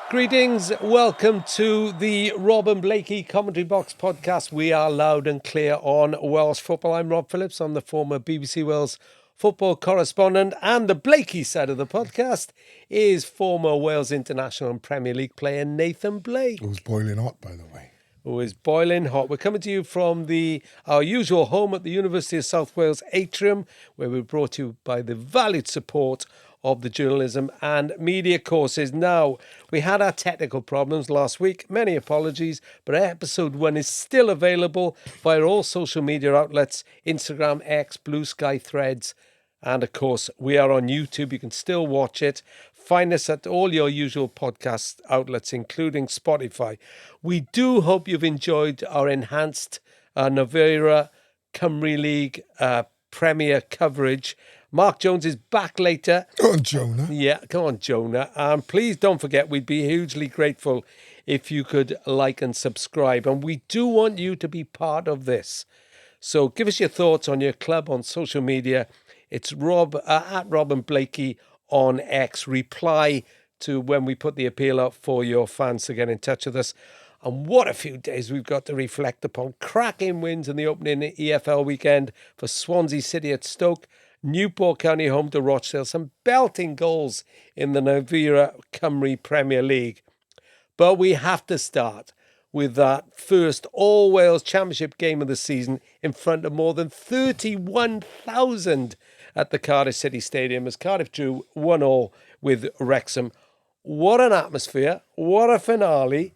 Greetings, welcome to the Rob&Blakey Commentary Box podcast. We are loud and clear on Welsh football. I'm Rob Phillips, I'm the former BBC Wales football correspondent, and the Blakey side of the podcast is former Wales International and Premier League player Nathan Blake. It was boiling hot, by the way. Who is boiling hot. We're coming to you from our usual home at the University of South Wales Atrium, where we're brought to you by the valued support of the journalism and media courses. Now, we had our technical problems last week. Many apologies, but episode 1 is still available via all social media outlets, Instagram, X, Blue Sky, Threads, and of course, we are on YouTube. You can still watch it. Find us at all your usual podcast outlets, including Spotify. We do hope you've enjoyed our enhanced Novira Cymru League Premier coverage. Mark Jones is back later. Go on, Jonah. Yeah, come on, Jonah. And please don't forget, we'd be hugely grateful if you could like and subscribe. And we do want you to be part of this. So give us your thoughts on your club on social media. It's at Rob&Blakey on X. Reply to when we put the appeal up for your fans to get in touch with us. And what a few days we've got to reflect upon. Cracking wins in the opening EFL weekend for Swansea City at Stoke. Newport County home to Rochdale. Some belting goals in the Novira Cymru Premier League. But we have to start with that first all-Wales Championship game of the season in front of more than 31,000 at the Cardiff City Stadium as Cardiff drew 1-1 with Wrexham. What an atmosphere. What a finale.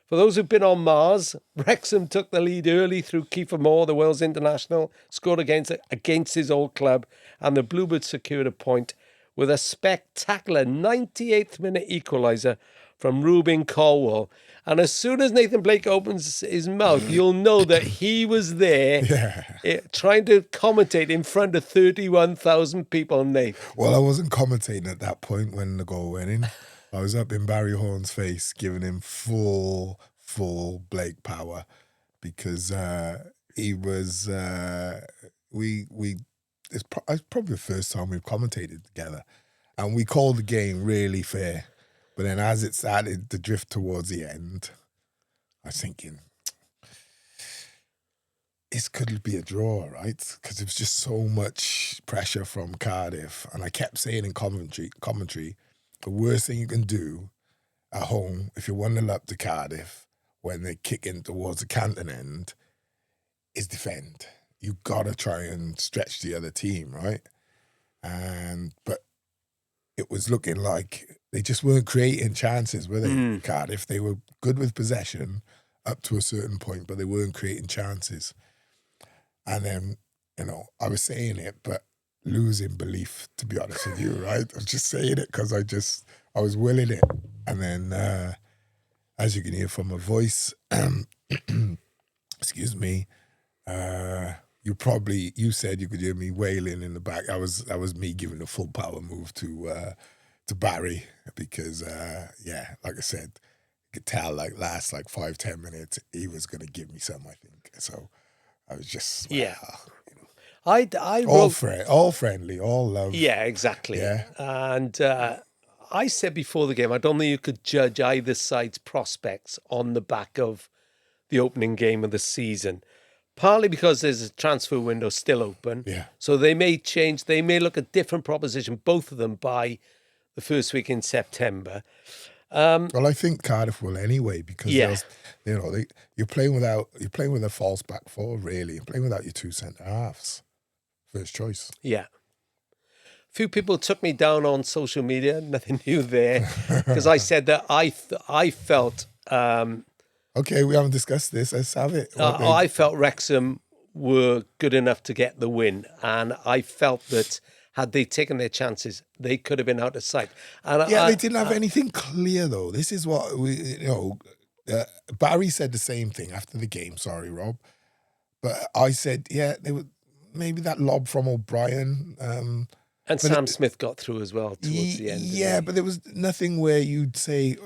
For those who've been on Mars, Wrexham took the lead early through Kiefer Moore, the Wales international, scored against his old club, and the Bluebirds secured a point with a spectacular 98th minute equaliser from Rubin Colwill. And as soon as Nathan Blake opens his mouth, you'll know that he was there trying to commentate in front of 31,000 people, Nate. Well, I wasn't commentating at that point when the goal went in. I was up in Barry Horn's face, giving him full Blake power because he was. It's probably the first time we've commentated together, and we called the game really fair. But then, as it started to drift towards the end, I was thinking, this could be a draw, right? Because there was just so much pressure from Cardiff, and I kept saying in commentary. The worst thing you can do at home, if you're 1-0 up to Cardiff, when they kick in towards the Canton end, is defend. You got to try and stretch the other team, right? But it was looking like they just weren't creating chances, were they, Cardiff? They were good with possession up to a certain point, but they weren't creating chances. And then, I was saying it, but losing belief, to be honest with you, right? I was just saying it because I was willing it. And then, as you can hear from my voice, excuse me, you said you could hear me wailing in the back. That was me giving a full power move to Barry because, like I said, you could tell last 5-10 minutes, he was going to give me some, I think. So I was just, all friendly, all love. Yeah, exactly. Yeah. And I said before the game, I don't think you could judge either side's prospects on the back of the opening game of the season. Partly because there's a transfer window still open. Yeah. So they may change. They may look at different proposition, both of them, by the first week in September. Well, I think Cardiff will anyway because you're playing with a false back four, really. You're playing without your two centre halves. First choice. Yeah. A few people took me down on social media. Nothing new there. Because I said that I felt... okay, we haven't discussed this. Let's have it. I felt Wrexham were good enough to get the win. And I felt that had they taken their chances, they could have been out of sight. And they didn't have anything clear, though. This is what Barry said the same thing after the game. Sorry, Rob. But I said, they were... Maybe that lob from O'Brien. And Sam Smith got through as well towards the end. Yeah, but there was nothing where you'd say,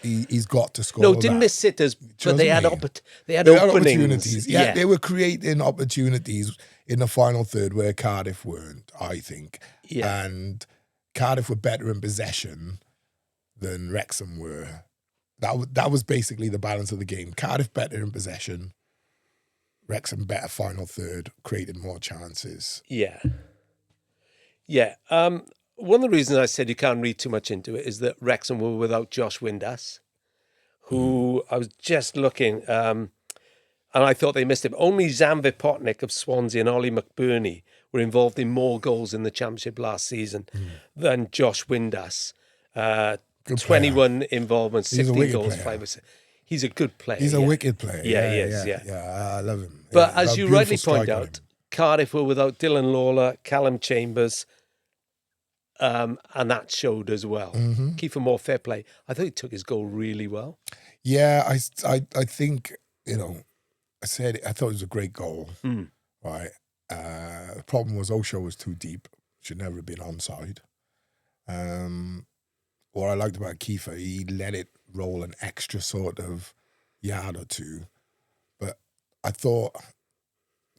he's got to score. No, didn't miss sitters, but they had opportunities. Yeah, they were creating opportunities in the final third where Cardiff weren't, I think. Yeah. And Cardiff were better in possession than Wrexham were. That was basically the balance of the game. Cardiff better in possession. Wrexham better final third, created more chances. Yeah. Yeah. One of the reasons I said you can't read too much into it is that Wrexham were without Josh Windass, who I was just looking, and I thought they missed him. Only Zamvir Potnik of Swansea and Ollie McBurney were involved in more goals in the Championship last season than Josh Windass. 21 involvements, 16 goals, 5 assists. He's a good player. He's a wicked player. Yeah, he is. Yeah, I love him. But as you rightly point out, Cardiff were without Dylan Lawler, Callum Chambers, and that showed as well. Kiefer Moore, fair play. I thought he took his goal really well. Yeah, I think, I thought it was a great goal. Right. The problem was Osho was too deep. Should never have been onside. What I liked about Kiefer, he let it roll an extra sort of yard or two. But I thought,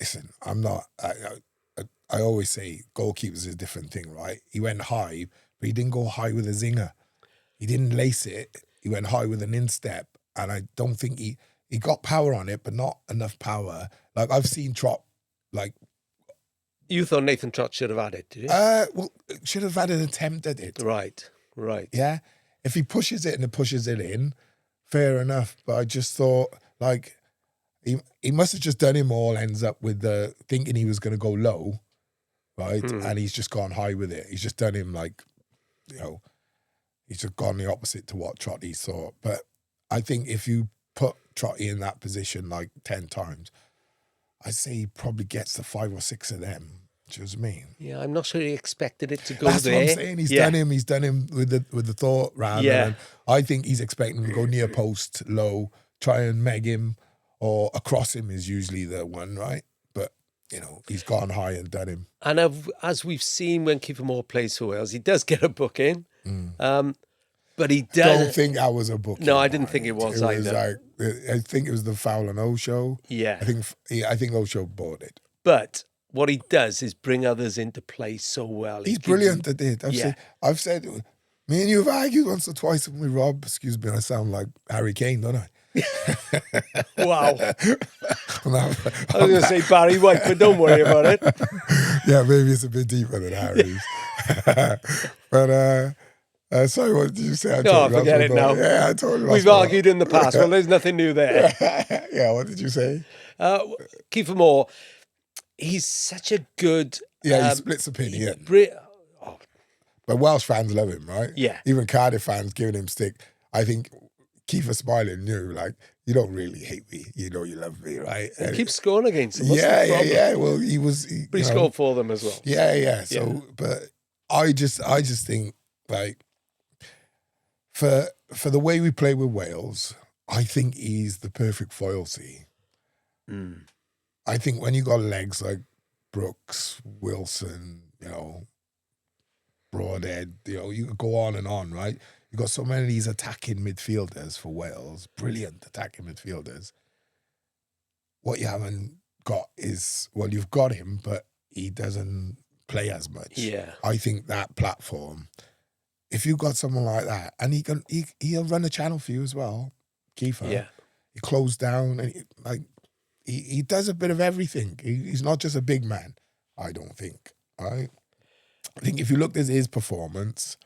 listen, I always say goalkeepers is a different thing, right? He went high, but he didn't go high with a zinger. He didn't lace it. He went high with an instep. And I don't think he got power on it, but not enough power. Like I've seen Trott, like... You thought Nathan Trott should have had it, did you? Well, should have had an attempt at it. Right. Yeah? If he pushes it and it pushes it in, fair enough. But I just thought, like, he must have just done him all, ends up with the thinking he was going to go low, right? And he's just gone high with it. He's just done him like, he's just gone the opposite to what Trotty thought. But I think if you put Trotty in that position like 10 times, I'd say he probably gets the 5 or 6 of them. Do you know what I mean? Yeah, I'm not sure he expected it to go That's there. That's what I'm saying. He's done him with the thought rather than, I think he's expecting him to go near post, low, try and meg him, or across him is usually the one, right? But, he's gone high and done him. And as we've seen when Kiefer Moore plays for Wales, he does get a booking. But he does. I don't think I was a booking. No, I didn't think it was either. I think it was the Foul and Osho. Yeah. I think Osho bought it. But what he does is bring others into play so well. He's brilliant at it. I've said, me and you have argued once or twice with Rob. Excuse me, I sound like Harry Kane, don't I? Wow. I was going to say Barry White, but don't worry about it. Yeah, maybe it's a bit deeper than Harry's. But, sorry, what did you say? Forget it now. Yeah, I told you. We've argued in the past. Well, there's nothing new there. Yeah, what did you say? Kiefer Moore, he's such a good... Yeah, he splits opinion. But Welsh fans love him, right? Yeah. Even Cardiff fans giving him stick. I think Kiefer Smiling knew, like, you don't really hate me. You know you love me, right? He keeps scoring against them. Yeah. Well, he was... But he scored for them as well. Yeah. So, but I just think, like, for the way we play with Wales, I think he's the perfect foil C. I think when you got legs like Brooks, Wilson, Broadhead, you could go on and on, right? You got so many of these attacking midfielders for Wales, brilliant attacking midfielders. What you haven't got is, well, you've got him, but he doesn't play as much. Yeah. I think that platform, if you've got someone like that, and he'll run a channel for you as well, Kiefer. Yeah. He closed down, and he does a bit of everything. He's not just a big man, I don't think, right? I think if you looked at his performance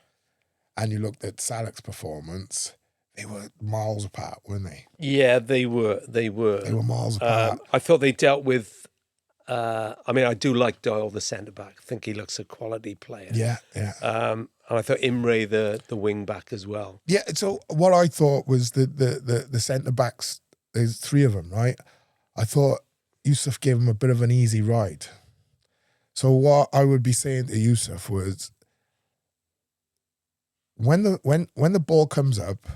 and you looked at Salak's performance, they were miles apart, weren't they? Yeah, they were. They were miles apart. I thought they dealt with... I do like Doyle, the centre-back. I think he looks a quality player. Yeah. And I thought Imre, the wing-back as well. Yeah, so what I thought was the centre-backs, there's 3 of them, right? I thought Yusuf gave him a bit of an easy ride. So what I would be saying to Yusuf was, when the ball comes up,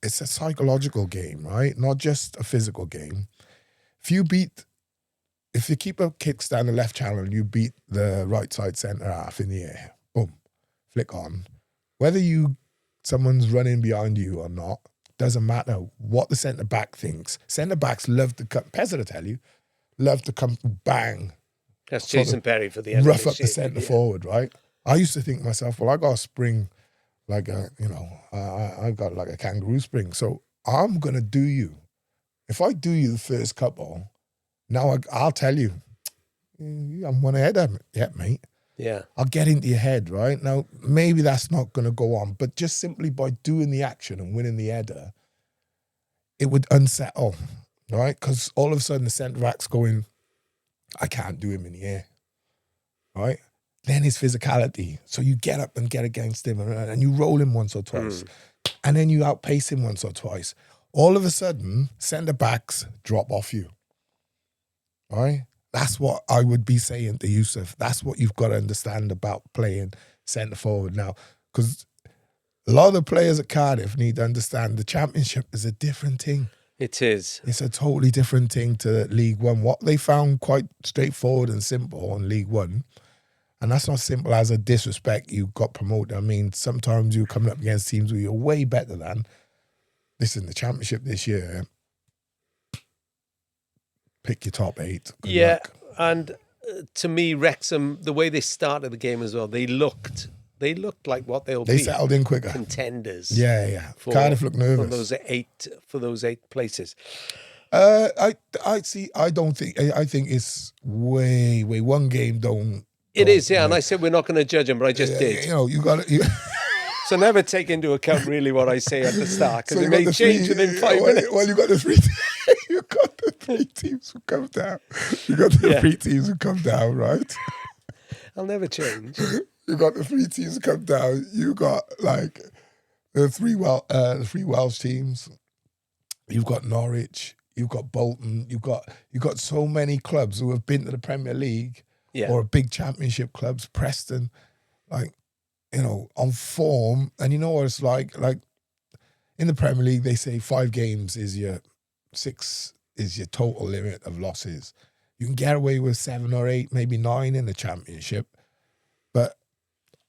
it's a psychological game, right? Not just a physical game. If the keeper kicks down the left channel and you beat the right side centre half in the air, boom, flick on. Whether someone's running behind you or not, doesn't matter what the centre back thinks. Centre backs love to come, Pezza to tell you, love to come bang. That's Jason Perry for the end. Rough up the centre forward, right? I used to think to myself, well, I got to spring like I've got like a kangaroo spring. So I'm gonna do you. If I do you the first couple, now I'll tell you, I'm one ahead of yet, mate. Yeah. I'll get into your head, right? Now, maybe that's not going to go on, but just simply by doing the action and winning the header, it would unsettle, right? Because all of a sudden the centre-back's going, I can't do him in the air, right? Then his physicality. So you get up and get against him and you roll him once or twice. And then you outpace him once or twice. All of a sudden, centre-backs drop off you, right? That's what I would be saying to Yusuf. That's what you've got to understand about playing centre forward now. Because a lot of the players at Cardiff need to understand the Championship is a different thing. It is. It's a totally different thing to League One. What they found quite straightforward and simple on League One, and that's not simple as a disrespect, you got promoted. I mean, sometimes you're coming up against teams where you're way better than. Listen, the Championship this year, pick your top 8. Good luck. And to me, Wrexham, the way they started the game as well, they looked like what they'll be. They settled in quicker. Contenders. Yeah. Cardiff looked nervous. For those 8 places. I think it's way one game don't. It is, yeah. And I said we're not going to judge them, but I just did. You got it. So never take into account really what I say at the start, because it may change within 5 minutes. Well, you got the 3 you got the 3 teams who come down. You got the 3 teams who come down, right? I'll never change. You got the 3 teams who come down. You got like the 3 Welsh teams. You've got Norwich. You've got Bolton. You've got so many clubs who have been to the Premier League or big Championship clubs. Preston, on form. And you know what it's like in the Premier League, they say 5 games is your 6 is your total limit of losses. You can get away with 7 or 8, maybe 9 in the Championship. But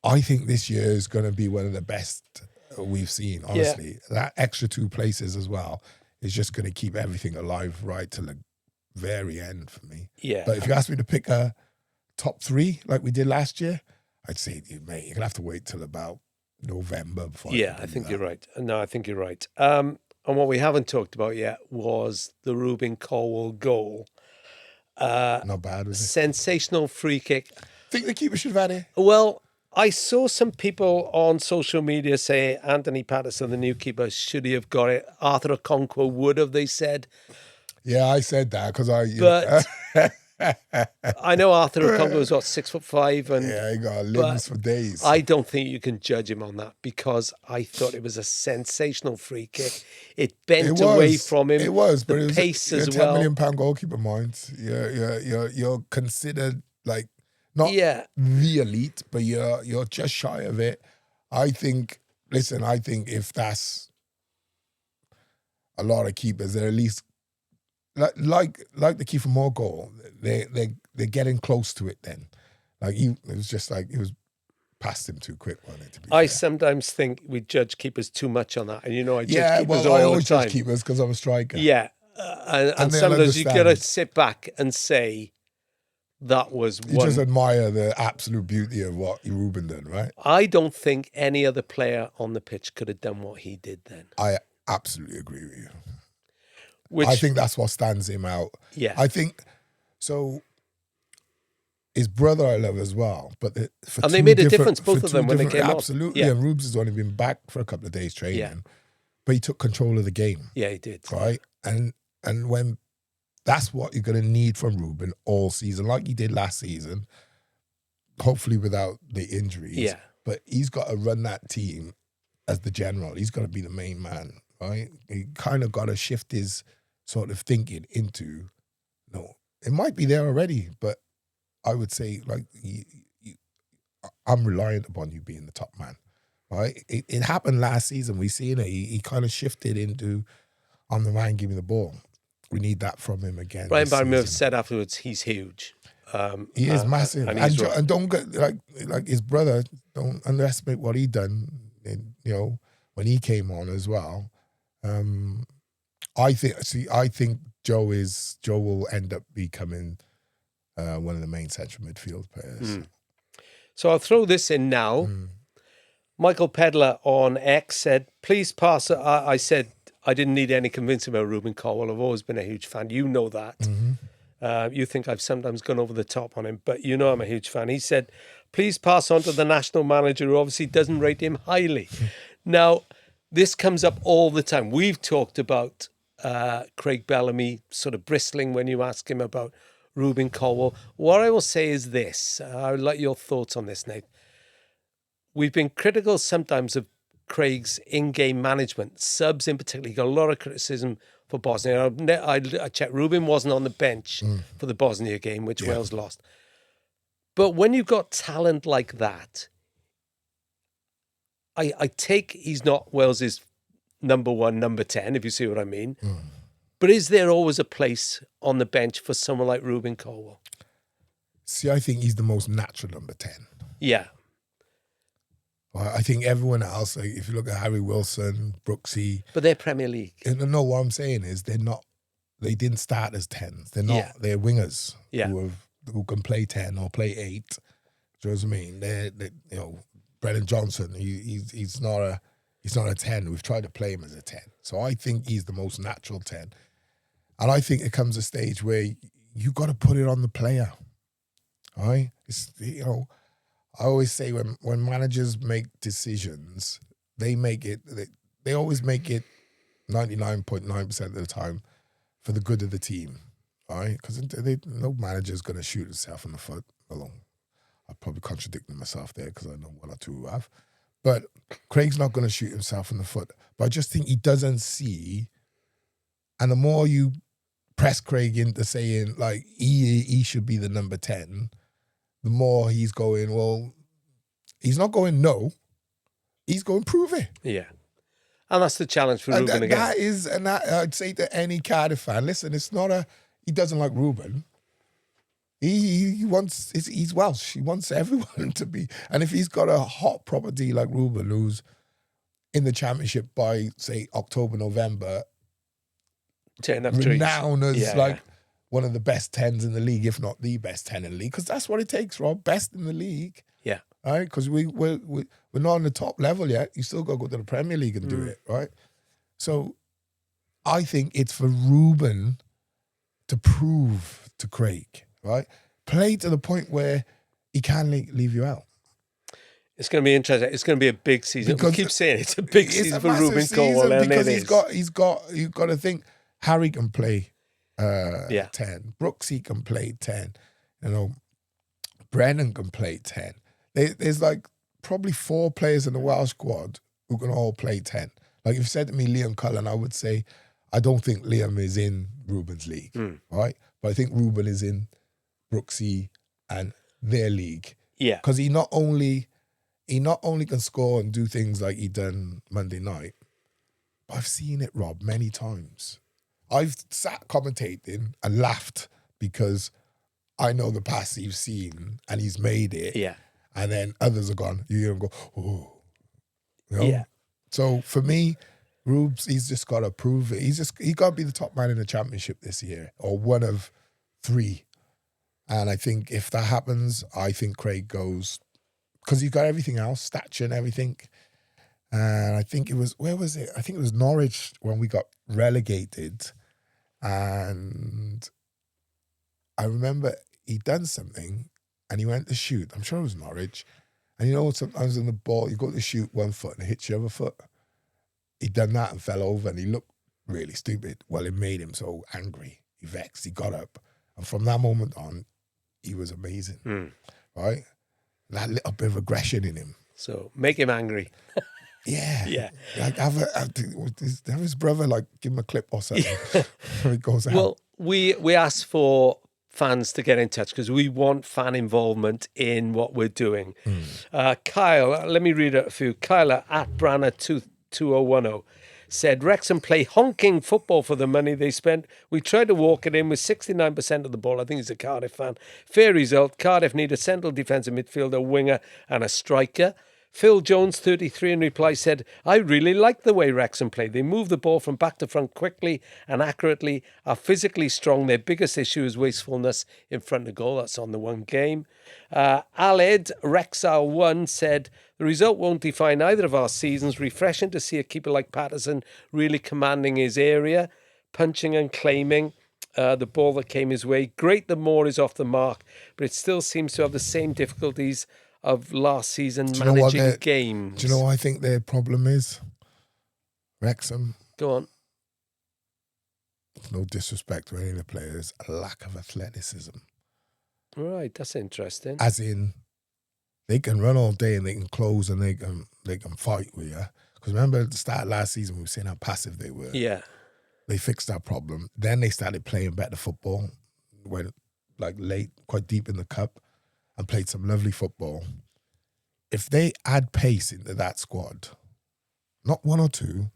I think this year is going to be one of the best we've seen, honestly. That extra 2 places as well is just going to keep everything alive right till the very end for me. Yeah. But if you ask me to pick a top 3 like we did last year, I'd say, mate, you're going to have to wait till about November before. I think you're right. No, I think you're right. And what we haven't talked about yet was the Rubin Colwill goal. Not bad, was it? Sensational free kick. Think the keeper should have had it? Well, I saw some people on social media say Anthony Patterson, the new keeper, should he have got it? Arthur Okonkwo would have, they said. Yeah, I said that because I know Arthur Okonkwo was 6'5", and he got limbs for days. I don't think you can judge him on that, because I thought it was a sensational free kick. It bent away from him. It was, but the it was pace a as £10 well. million goalkeeper, mind. You're considered like not the elite, but you're just shy of it. I think if that's a lot of keepers, they're at least like the Kiefer Moore goal, they're getting close to it then. It was past him too quick, wasn't it? To be fair. Sometimes think we judge keepers too much on that. And I judge keepers I all the always time. judge keepers because I'm a striker. Yeah. And sometimes you got to sit back and say, that was you just admire the absolute beauty of what Rubin did, right? I don't think any other player on the pitch could have done what he did then. I absolutely agree with you. I think that's what stands him out. Yeah. I think so. His brother I love as well, but they made a difference, both of them, when they came on. Absolutely, and Rubes has only been back for a couple of days training, but he took control of the game. Yeah, he did. Right, and when that's what you're going to need from Rubin all season, like he did last season. Hopefully, without the injuries. Yeah, but he's got to run that team as the general. He's got to be the main man. Right, he kind of got to shift his sort of thinking into, it might be there already, but I would say, I'm reliant upon you being the top man, right? It happened last season. We seen it. He kind of shifted into, I'm the man, give me the ball. We need that from him again. Brian Barrymore said afterwards, he's huge. He is massive. And don't get, like his brother, don't underestimate what he done, when he came on as well. I think Joe will end up becoming one of the main central midfield players. So I'll throw this in now. Michael Pedler on X said, please pass. I said I didn't need any convincing about Rubin Colwill. I've always been a huge fan. You know that. You think I've sometimes gone over the top on him, but you know I'm a huge fan. He said, please pass on to the national manager who obviously doesn't rate him highly. Now, this comes up all the time. We've talked about Craig Bellamy sort of bristling when you ask him about Rubin Colwill. What I will say is this. I would like your thoughts on this, Nate. We've been critical sometimes of Craig's in-game management. Subs in particular, he got a lot of criticism for Bosnia. I checked, Rubin wasn't on the bench for the Bosnia game, which Wales lost. But when you've got talent like that, I take he's not Wales's number 1, number 10, if you see what I mean. But is there always a place on the bench for someone like Rubin Colwill? See, I think he's the most natural number 10. Yeah. I think everyone else, like if you look at Harry Wilson, Brooksy. But they're Premier League. No, what I'm saying is they didn't start as 10s. They're not, they're wingers who can play 10 or play 8. Do you know what I mean? They you know, Brennan Johnson, he's not a 10. We've tried to play him as a 10. So I think he's the most natural 10. And I think it comes a stage where you got to put it on the player. All right? It's, you know, I always say when managers make decisions, they always make it 99.9% of the time for the good of the team, all right? Because no manager's going to shoot himself in the foot alone. I'm probably contradicting myself there because I know one or two who have. But Craig's not going to shoot himself in the foot. But I just think he doesn't see, and the more you press Craig into saying, like, he should be the number 10, the more he's going, well, he's not going no. He's going prove it. Yeah. And that's the challenge for Rubin again. I'd say to any Cardiff fan, listen, it's not he doesn't like Rubin. He's Welsh. He wants everyone to be. And if he's got a hot property like Rubin, who's in the championship by, say, October, November, renowned as one of the best 10s in the league, if not the best 10 in the league, because that's what it takes, Rob. Best in the league. Yeah. Right? Because we're not on the top level yet. You still got to go to the Premier League and do it, right? So I think it's for Rubin to prove to Craig, right? Play to the point where he can't leave you out. It's going to be interesting. It's going to be a big season. Because we keep saying it's a big season for Rubin Colwill, because you've got to think Harry can play 10. Brooksy can play 10. You know, Brennan can play 10. There's like probably 4 players in the Welsh squad who can all play 10. Like if you said to me Liam Cullen, I would say I don't think Liam is in Rubin's league, right? But I think Rubin is in Brooksy and their league. Yeah. Because he not only can score and do things like he done Monday night, but I've seen it, Rob, many times. I've sat commentating and laughed because I know the pass he's seen and he's made it. Yeah. And then others are gone. You hear him go, oh. You know? Yeah. So for me, Rubes, he's just got to prove it. He got to be the top man in the championship this year, or one of 3. And I think if that happens, I think Craig goes, because he's got everything else, stature and everything. And I think it was, where was it? I think it was Norwich when we got relegated. And I remember he'd done something and he went to shoot. I'm sure it was Norwich. And you know, sometimes in the ball, you go to shoot one foot and it hits your other foot. He'd done that and fell over and he looked really stupid. Well, it made him so angry. He vexed. He got up. And from that moment on, he was amazing. Right? That little bit of aggression in him. So make him angry. Yeah. Yeah. Like have his brother, like, give him a clip or something before he goes out. Well, we asked for fans to get in touch because we want fan involvement in what we're doing. Kyle, let me read out a few. Kyle at Branner2010 said, Wrexham play honking football for the money they spent. We tried to walk it in with 69% of the ball. I think he's a Cardiff fan. Fair result. Cardiff need a central defensive midfielder, winger and a striker. Phil Jones, 33, in reply said, I really like the way Wrexham play. They move the ball from back to front quickly and accurately, are physically strong. Their biggest issue is wastefulness in front of goal. That's on the one game. Aled Rexall 1 said, the result won't define either of our seasons. Refreshing to see a keeper like Patterson really commanding his area, punching and claiming the ball that came his way. Great that Moore is off the mark, but it still seems to have the same difficulties of last season managing games. Do you know what I think their problem is? Wrexham. Go on. No disrespect to any of the players, a lack of athleticism. Right, that's interesting. As in, they can run all day and they can close and they can fight with you. Because remember at the start of last season, we were saying how passive they were. Yeah. They fixed that problem. Then they started playing better football, went like late, quite deep in the cup, and played some lovely football. If they add pace into that squad, not one or two,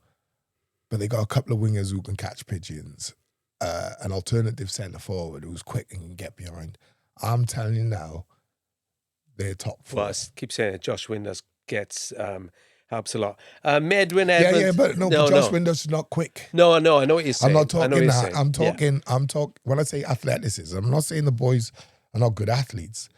but they got a couple of wingers who can catch pigeons, an alternative centre forward who's quick and can get behind. I'm telling you now, they're top four. Well, I keep saying it, Josh Winders gets helps a lot. Medwin Edmonds. Yeah, but Josh Winders is not quick. No, I know what you're saying. I'm not talking that. I'm talking. When I say athleticism, I'm not saying the boys are not good athletes.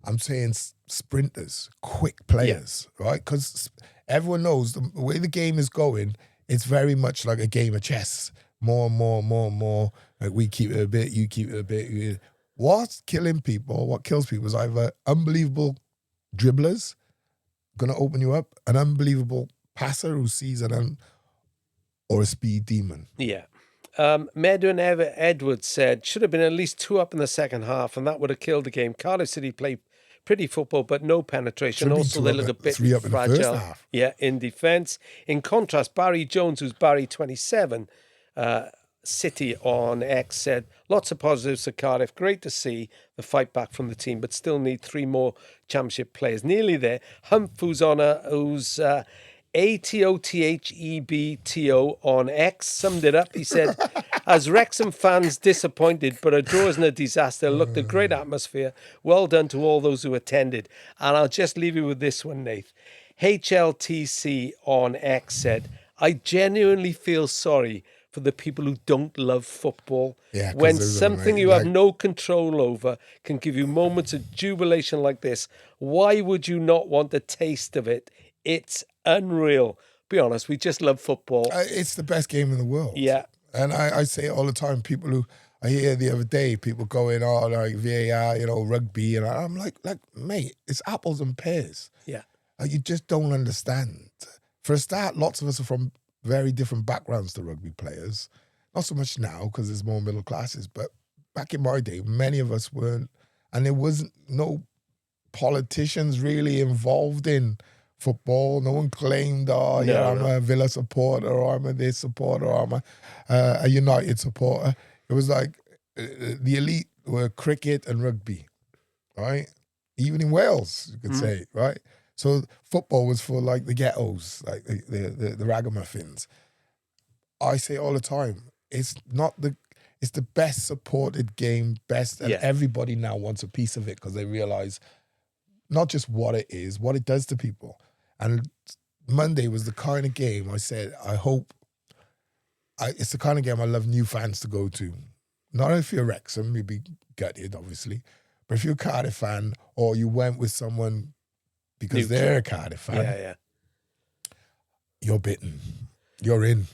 I'm saying sprinters, quick players, right? Because everyone knows the way the game is going, it's very much like a game of chess. More. Like we keep it a bit, you keep it a bit. What kills people is either unbelievable dribblers, going to open you up, an unbelievable passer who sees or a speed demon. Yeah. Medwin Edwards said, should have been at least 2 up in the second half, and that would have killed the game. Cardiff City played pretty football, but no penetration. Also, they look a bit fragile. Yeah, in defence. In contrast, Barry Jones, who's Barry 27, City on X, said, lots of positives for Cardiff. Great to see the fight back from the team, but still need 3 more championship players. Nearly there. Humph, who's ATOTHEBTO on X, summed it up. He said, as Wrexham fans disappointed, but a draw isn't a disaster. Looked a great atmosphere. Well done to all those who attended. And I'll just leave you with this one, Nath. HLTC on X said, I genuinely feel sorry for the people who don't love football. Yeah, when something you have no control over can give you moments of jubilation like this, why would you not want a taste of it? It's unreal. Be honest, we just love football. It's the best game in the world. Yeah. And I say it all the time. People who, I hear the other day, people going, oh, like VAR, rugby. And I'm like, mate, it's apples and pears. Yeah. You just don't understand. For a start, lots of us are from very different backgrounds to rugby players. Not so much now because there's more middle classes, but back in my day, many of us weren't. And there wasn't no politicians really involved in football. No one claimed, I'm a Villa supporter, or I'm a this supporter, or I'm a United supporter. It was like the elite were cricket and rugby, right? Even in Wales, you could say, right? So football was for like the ghettos, like the ragamuffins. I say all the time, it's the best supported game, and everybody now wants a piece of it because they realize not just what it is, what it does to people. And Monday was the kind of game I said, it's the kind of game I love new fans to go to. Not if you're Wrexham, you'd be gutted, obviously. But if you're a Cardiff fan or you went with someone because they're a Cardiff fan, you're bitten. You're in.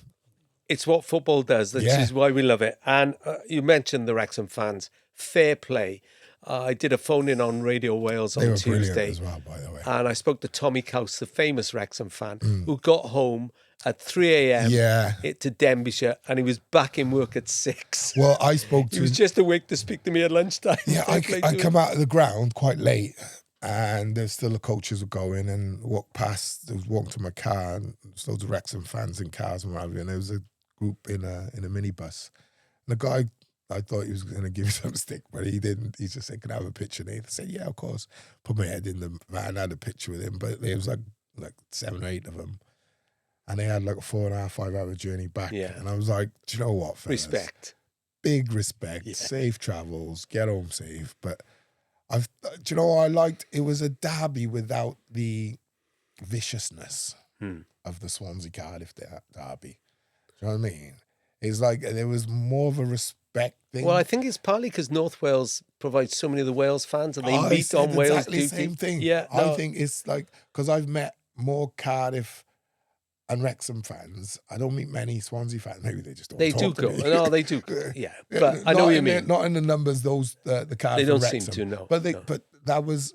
It's what football does. This is why we love it. And you mentioned the Wrexham fans. Fair play. I did a phone-in on Radio Wales on Tuesday. Brilliant as well, by the way. And I spoke to Tommy Couse, the famous Wrexham fan, who got home at 3 a.m. To Denbighshire, and he was back in work at 6. Well, I spoke to... He was just awake to speak to me at lunchtime. Yeah, I come out of the ground quite late, and there's still the coaches were going, and walked to my car, and there's loads of Wrexham fans in cars and what have you, and there was a group in a minibus. And the guy... I thought he was going to give me some stick, but he didn't. He just said, can I have a picture? And I said, yeah, of course. Put my head in the van, had a picture with him, but there was like 7 or 8 of them. And they had like a 4.5, 5 hour journey back. Yeah. And I was like, do you know what, fellas? Respect. Big respect. Yeah. Safe travels. Get home safe. But do you know what I liked? It was a derby without the viciousness of the Swansea Cardiff derby. Do you know what I mean? It's like there was more of a respect thing. Well, I think it's partly because North Wales provides so many of the Wales fans and they I meet said on Wales exactly duty. the same thing. Yeah, I think it's like, because I've met more Cardiff and Wrexham fans. I don't meet many Swansea fans. Maybe they just don't talk to me. No, they do go. Yeah, but I know what you mean. Not in the numbers, those, the Cardiff They don't and seem Wrexham. to, no. But no. but that was,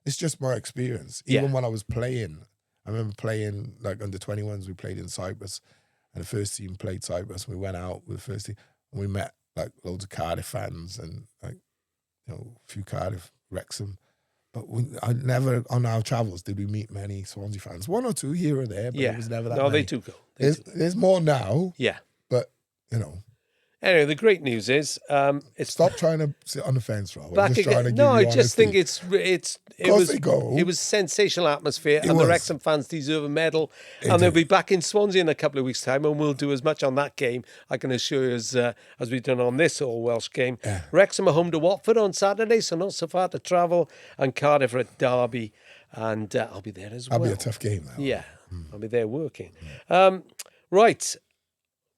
it's just my experience. Even when I was playing, I remember playing like under 21s, we played in Cyprus. And the first team played Cyprus. We went out with the first team and we met like loads of Cardiff fans and like, a few Cardiff, Wrexham. But I never, on our travels, did we meet many Swansea fans. One or two here or there, but it was never that many. No, they do go. There's more now. Yeah. But, Anyway, the great news is stop trying to sit on the fence, Rob. Back I'm just trying to again. give No, you I just think honesty. it was sensational atmosphere, and the Wrexham fans deserve a medal. And they'll be back in Swansea in a couple of weeks' time, and we'll do as much on that game, I can assure you, as we've done on this all-Welsh game. Yeah. Wrexham are home to Watford on Saturday, so not so far to travel, and Cardiff are at Derby, and I'll be there as well. That'll be a tough game, though. Yeah, I'll be there working. Right.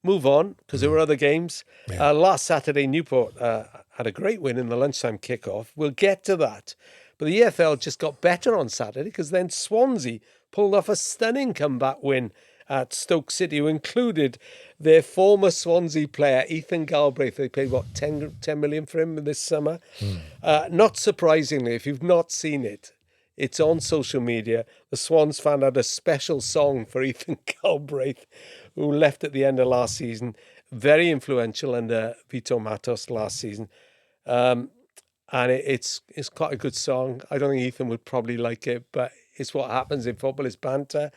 Move on, because there were other games. Yeah. Last Saturday, Newport had a great win in the lunchtime kickoff. We'll get to that. But the EFL just got better on Saturday, because then Swansea pulled off a stunning comeback win at Stoke City, who included their former Swansea player, Ethan Galbraith. They paid, 10 million for him this summer? Not surprisingly, if you've not seen it, it's on social media. The Swans fan had a special song for Ethan Galbraith, who left at the end of last season. Very influential under Vito Matos last season. And it's quite a good song. I don't think Ethan would probably like it, but it's what happens in football, it's banter.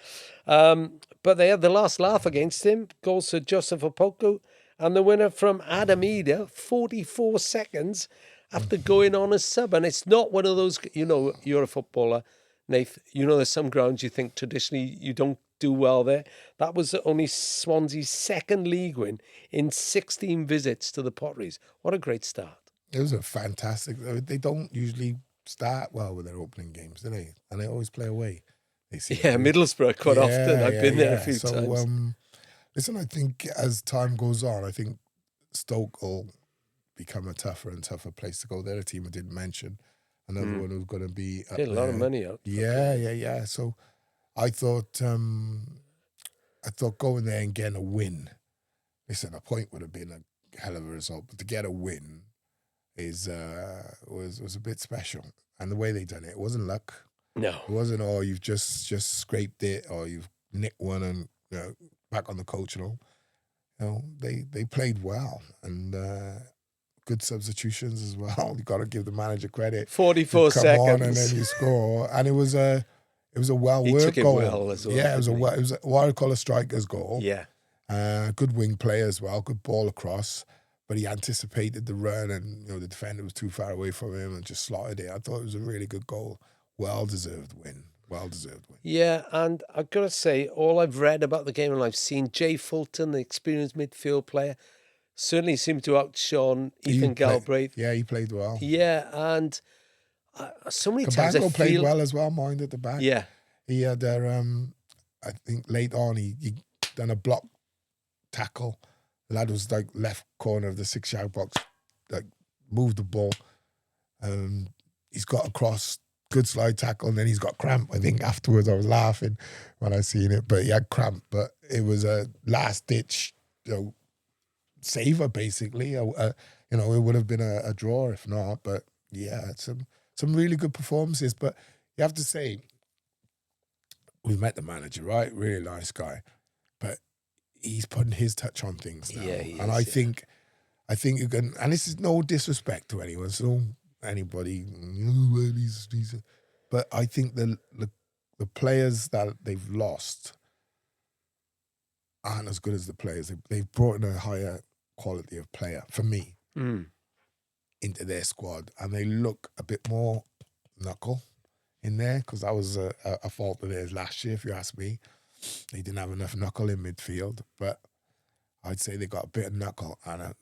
But they had the last laugh against him. Goals to Joseph Opoku. And the winner from Adam Eder, 44 seconds after going on as sub. And it's not one of those, you're a footballer, Nath. There's some grounds you think traditionally you don't do well there. That was only Swansea's second league win in 16 visits to the Potteries. What a great start. It was a fantastic. They don't usually start well with their opening games, do they? And they always play away. Middlesbrough quite often. I've been there a few times. Listen, I think as time goes on, I think Stoke will become a tougher and tougher place to go. They're a team I didn't mention. Another one who's going to be up a lot of money out. Yeah. So I thought going there and getting a win. Listen, a point would have been a hell of a result, but to get a win was a bit special. And the way they done it wasn't luck. No, it wasn't. Oh, you've just scraped it, or you've nicked one and back on the coach and all. They played well and good substitutions as well. You got to give the manager credit. 44 seconds, come on, and then you score, and it was a well worked goal. Well as well, yeah, it was what I call a striker's goal. Yeah, good wing play as well. Good ball across, but he anticipated the run, and the defender was too far away from him and just slotted it. I thought it was a really good goal. Well deserved win. Yeah, and I've got to say, all I've read about the game and I've seen, Jay Fulton, the experienced midfield player, certainly seemed to outshone Ethan Galbraith. He played well. Yeah, and so many times Cabango played well as well, mind at the back. Yeah. He had I think late on he done a block tackle. The lad was like left corner of the 6-yard box, like moved the ball. He's got across, good slide tackle, and then he's got cramp. I think afterwards I was laughing when I seen it, but he had cramp. But it was a last ditch, saver basically. It would have been a draw if not. But yeah, some really good performances. But you have to say, we've met the manager, right? Really nice guy, but he's putting his touch on things now. Yeah, I think you can. And this is no disrespect to anyone. So anybody, but I think the players that they've lost aren't as good as the players. They've brought in a higher quality of player, for me, into their squad, and they look a bit more knuckle in there, because that was a fault of theirs last year, if you ask me. They didn't have enough knuckle in midfield, but I'd say they got a bit of knuckle and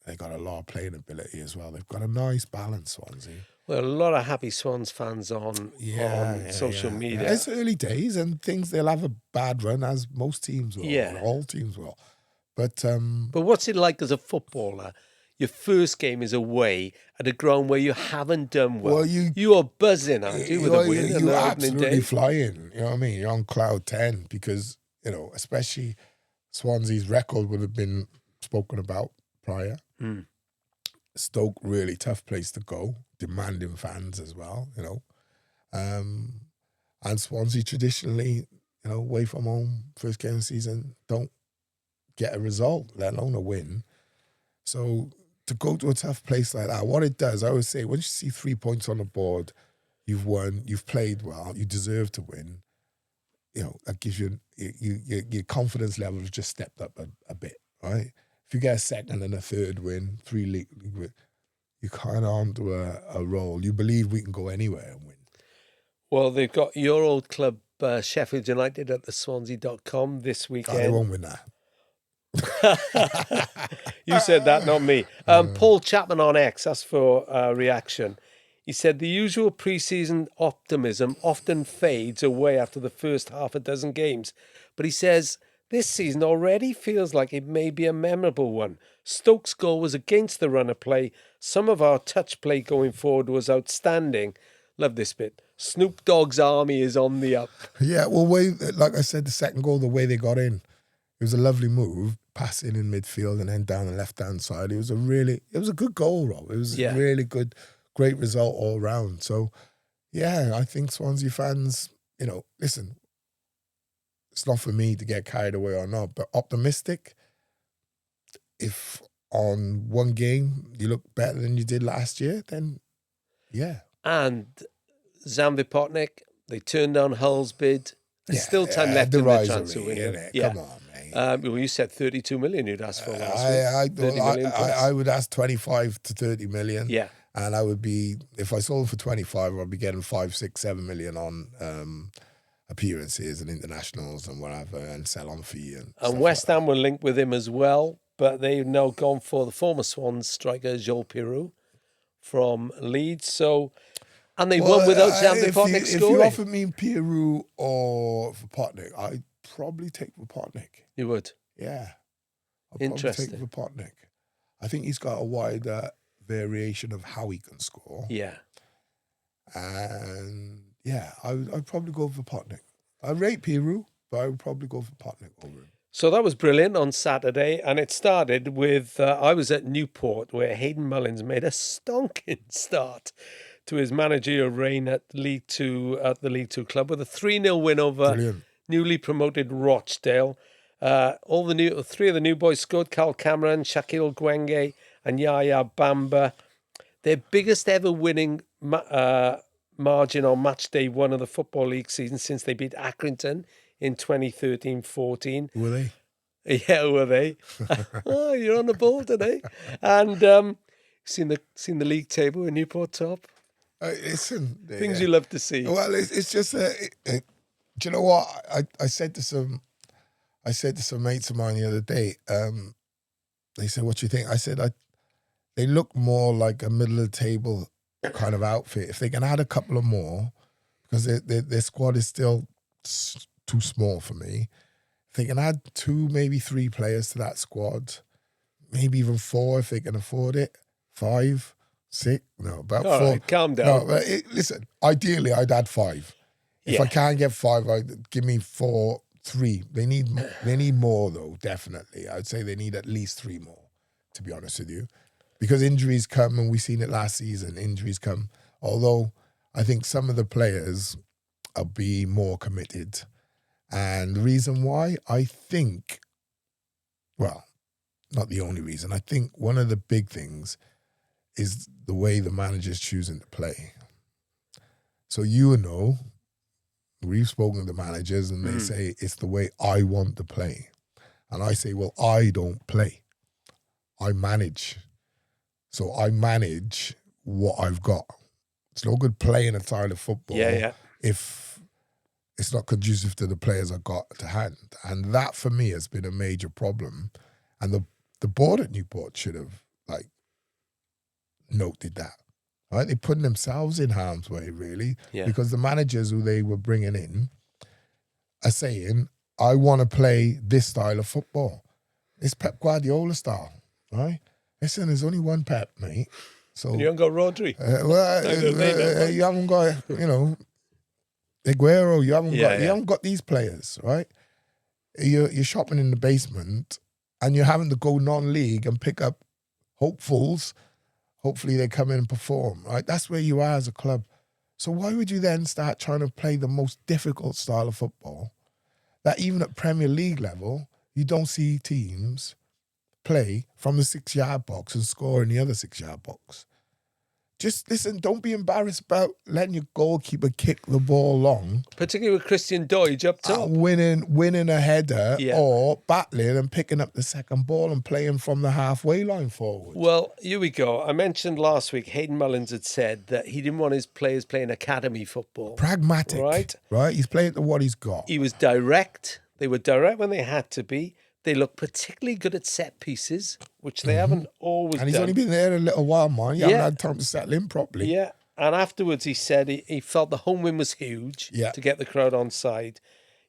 They got a lot of playing ability as well. They've got a nice balance, Swansea. Well, a lot of happy Swans fans on social media. It's early days and they'll have a bad run, as most teams will, or all teams will. But what's it like as a footballer? Your first game is away at a ground where you haven't done well. You are buzzing, aren't you, with a win? You're absolutely flying. You know what I mean? You're on cloud 10 because, especially Swansea's record would have been spoken about prior. Stoke, really tough place to go, demanding fans as well, And Swansea traditionally, away from home, first game of the season, don't get a result, let alone a win. So to go to a tough place like that, what it does, I always say, once you see 3 points on the board, you've won, you've played well, you deserve to win, that gives you your confidence level has just stepped up a bit, right? If you get a second and a third win, 3 league win, you're kind of onto a roll. You believe we can go anywhere and win. Well, they've got your old club, Sheffield United, at the Swansea.com this weekend. They won't win that. You said that, not me. Paul Chapman on X asked for a reaction. He said the usual pre-season optimism often fades away after the first half a dozen games. But he says this season already feels like it may be a memorable one. Stoke's goal was against the run of play. Some of our touch play going forward was outstanding. Love this bit. Snoop Dogg's army is on the up. Yeah, well, like I said, the second goal, the way they got in, it was a lovely move, passing in midfield and then down the left-hand side. It was a good goal, Rob. It was a really good, great result all round. So, yeah, I think Swansea fans, listen, it's not for me to get carried away or not, but optimistic. If on one game you look better than you did last year, then yeah. And Zambi Potnik, they turned down Hull's bid. There's still time left in the transfer window. Come on, mate. Well, you said 32 million you'd ask for last week. I would ask 25 to 30 million. Yeah. And I would be, if I sold for 25, I'd be getting 5, 6, 7 million on appearances and internationals and whatever, and sell-on fee. And West Ham were linked with him as well, but they've now gone for the former Swans striker, Joel Pirou, from Leeds. So, and they won without Zambi Potnik scoring. If you offered me Pirou or Potnik, I'd probably take Potnik. You would? Yeah. Interesting. Take Potnik. I think he's got a wider variation of how he can score. Yeah. And yeah, I'd probably go for Potnik. I rate Pirou, but I would probably go for Potnik over him. So that was brilliant on Saturday, and it started with, I was at Newport, where Hayden Mullins made a stonking start to his managerial reign at the League Two club with a 3-0 win over newly promoted Rochdale. Three of the new boys scored: Carl Cameron, Shaquille Gwenge, and Yaya Bamba. Their biggest ever winning margin on match day 1 of the Football League season since they beat Accrington in 2013-14. Were they? Yeah, were they? Oh, you're on the ball today. And seen the league table with Newport top? Listen, things you love to see. Well, it's just do you know what I said to some mates of mine the other day. They said, "What do you think?" I said, they look more like a middle of the table kind of outfit. If they can add a couple of more, because their squad is still too small for me. If they can add 2, maybe 3 players to that squad, maybe even 4 if they can afford it, 5, 6, no, about all 4. Right, calm down. No, but listen, ideally I'd add 5. If I can't get 5, I'd give me 4, 3. They need more though, definitely. I'd say they need at least 3 more, to be honest with you. Because injuries come, and we've seen it last season, injuries come. Although I think some of the players will be more committed. And the reason why, I think, well, not the only reason, I think one of the big things is the way the manager's choosing to play. So we've spoken to managers and they say, it's the way I want to play. And I say, well, I don't play. I manage. So I manage what I've got. It's no good playing a style of football if it's not conducive to the players I've got to hand. And that, for me, has been a major problem. And the board at Newport should have like noted that. Right? They're putting themselves in harm's way, really, because the managers who they were bringing in are saying, I want to play this style of football. It's Pep Guardiola style, right? Listen, there's only one Pep, mate. So you haven't got Rodri. You haven't got, Aguero. You haven't got these players, right? You're shopping in the basement, and you're having to go non-league and pick up hopefuls. Hopefully they come in and perform, right? That's where you are as a club. So why would you then start trying to play the most difficult style of football that even at Premier League level, you don't see teams play from the 6-yard box and score in the other 6-yard box? Just listen, don't be embarrassed about letting your goalkeeper kick the ball long. Particularly with Christian Doidge up top. Winning a header or battling and picking up the second ball and playing from the halfway line forward. Well, here we go. I mentioned last week, Hayden Mullins had said that he didn't want his players playing academy football. Pragmatic. Right? He's playing to what he's got. He was direct. They were direct when they had to be. They look particularly good at set pieces, which they haven't always done. And he's only been there a little while, man. You haven't had time to settle in properly. Yeah. And afterwards, he said he felt the home win was huge to get the crowd on side.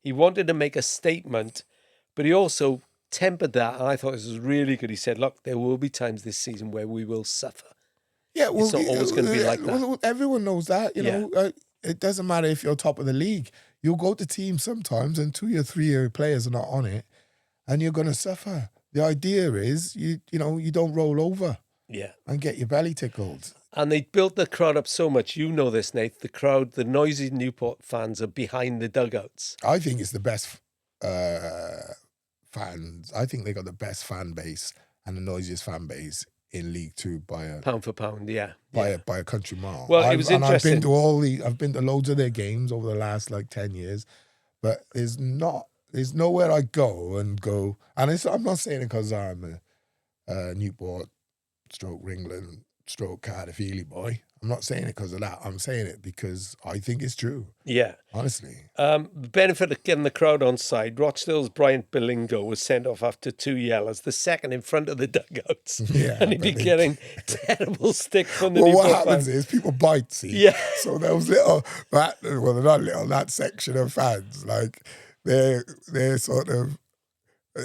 He wanted to make a statement, but he also tempered that. And I thought this was really good. He said, look, there will be times this season where we will suffer. Yeah, well, it's not always going to be like that. Well, everyone knows that. You know, it doesn't matter if you're top of the league. You'll go to teams sometimes and 2 or 3 players are not on it. And you're going to suffer. The idea is, you don't roll over and get your belly tickled. And they built the crowd up so much. You know this, Nate. The crowd, the noisy Newport fans are behind the dugouts. I think it's the best fans. I think they got the best fan base and the noisiest fan base in League Two by a pound for pound, by a country mile. Well, it was interesting. I've been to loads of their games over the last 10 years, but there's nowhere I go, and I'm not saying it because I'm a Newport Ringland Cardiff Ely boy. I'm not saying it because of that. I'm saying it because I think it's true. Yeah. Honestly. The benefit of getting the crowd on side, Rochdale's Bryant Bilingo was sent off after 2 yellers, the second in front of the dugouts. Yeah. And he'd be getting terrible stick from the Newport what happens is people bite, see? Yeah. So there was that section of fans, they're sort of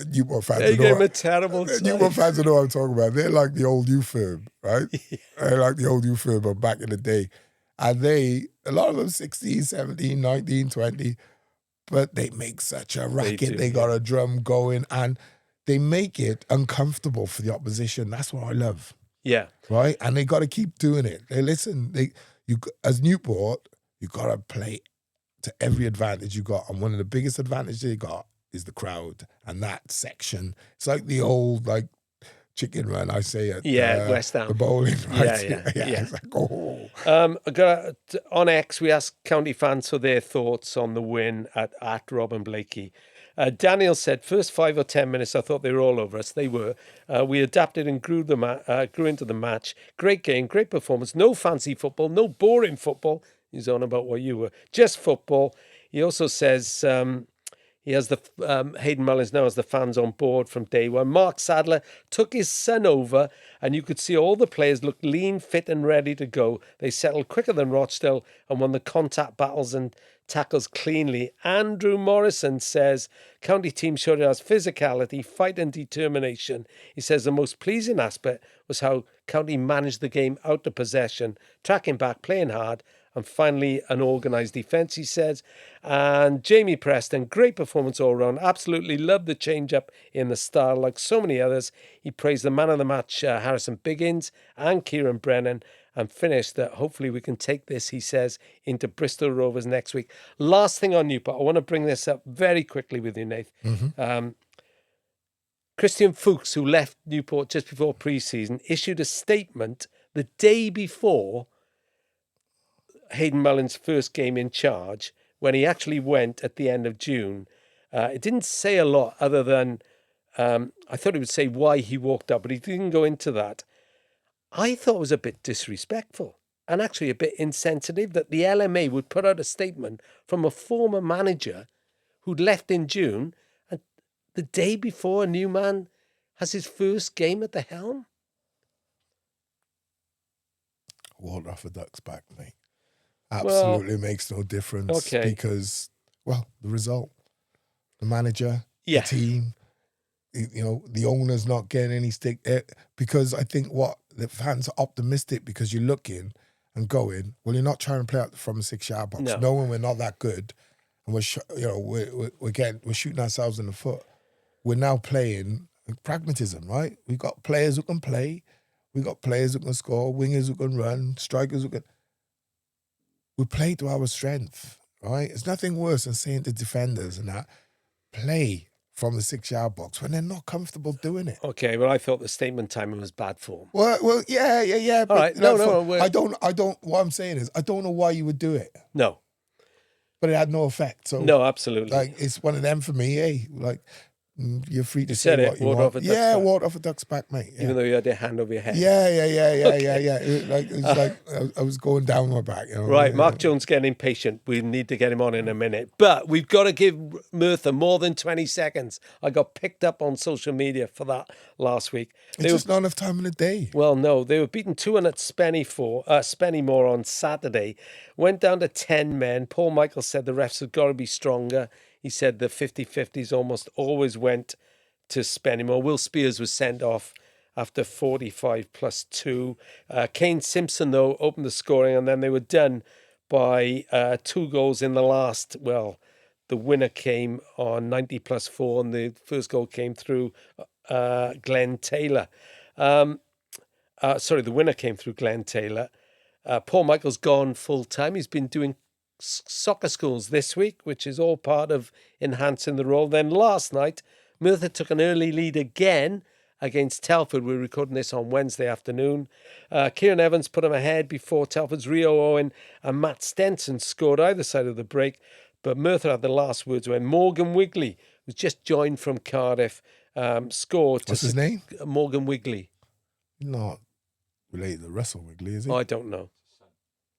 Newport fans. They gave him a terrible time. Newport fans know what I'm talking about. They're like the old youth firm, right? They're like the old youth firm of back in the day. And a lot of them 16, 17, 19, 20, but they make such a racket. They got a drum going and they make it uncomfortable for the opposition. That's what I love. Yeah. Right? And they got to keep doing it. As Newport, you got to play to every advantage you got. And one of the biggest advantages you got is the crowd and that section. It's like the old chicken run, I say at West Ham. The bowling, right? Yeah. It's like, oh. On X, we asked county fans for their thoughts on the win at Rob&Blakey. Daniel said, first 5 or 10 minutes, I thought they were all over us. They were. We adapted and grew into the match. Great game, great performance. No fancy football, no boring football. He's on about what you were. Just football. He also says he has the Hayden Mullins now has the fans on board from day one. Mark Sadler took his son over and you could see all the players look lean, fit and ready to go. They settled quicker than Rochdale and won the contact battles and tackles cleanly. Andrew Morrison says county team showed us physicality, fight and determination. He says the most pleasing aspect was how county managed the game out of possession, tracking back, playing hard, and finally an organised defence, he says. And Jamie Preston, great performance all round. Absolutely loved the change-up in the style like so many others. He praised the man of the match, Harrison Biggins and Kieran Brennan, and finished that hopefully we can take this, he says, into Bristol Rovers next week. Last thing on Newport, I want to bring this up very quickly with you, Nath. Mm-hmm. Christian Fuchs, who left Newport just before pre-season, issued a statement the day before Hayden Mullins' first game in charge, when he actually went at the end of June. It didn't say a lot other than I thought it would say why he walked out, but he didn't go into that. I thought it was a bit disrespectful and actually a bit insensitive that the LMA would put out a statement from a former manager who'd left in June and the day before a new man has his first game at the helm. water off a duck's back, mate. Absolutely makes no difference because, well, the result, the manager, the team, the owner's not getting any stick. Because I think the fans are optimistic because you're looking and going, well, you're not trying to play out from a 6-yard box, knowing we're not that good, and we're shooting ourselves in the foot. We're now playing pragmatism, right? We've got players who can play, we've got players who can score, wingers who can run, strikers who can. We play to our strength, right? It's nothing worse than saying to defenders and that, play from the 6-yard box when they're not comfortable doing it. Okay, well, I thought the statement timing was bad form. Well, yeah. All right, no. I don't. What I'm saying is, I don't know why you would do it. No, but it had no effect. So no, absolutely. Like it's one of them for me. Hey, like you're free to say what you want. Water off a duck's back, mate. Yeah. Even though you had your hand over your head. Yeah. I was going down my back. Right, Mark Jones getting impatient. We need to get him on in a minute. But we've got to give Merthyr more than 20 seconds. I got picked up on social media for that last week. It's just not enough time in the day. Well, no. They were beaten 2-1 at Spennymoor on Saturday. Went down to 10 men. Paul Michael said the refs have got to be stronger. He said the 50-50s almost always went to Spennymoor. Will Spears was sent off after 45 plus 2. Kane Simpson, though, opened the scoring, and then they were done by 2 goals in the last. Well, the winner came on 90 plus 4, and the first goal came through Glenn Taylor. The winner came through Glenn Taylor. Paul Michael's gone full time. He's been doing soccer schools this week, which is all part of enhancing the role. Then last night, Merthyr took an early lead again against Telford. We're recording this on Wednesday afternoon. Kieran Evans put him ahead before Telford's Rio Owen and Matt Stenson scored either side of the break. But Merthyr had the last words when Morgan Wigley, who's just joined from Cardiff, scored. What's his name? Morgan Wigley. Not related to Russell Wigley, is he? Oh, I don't know.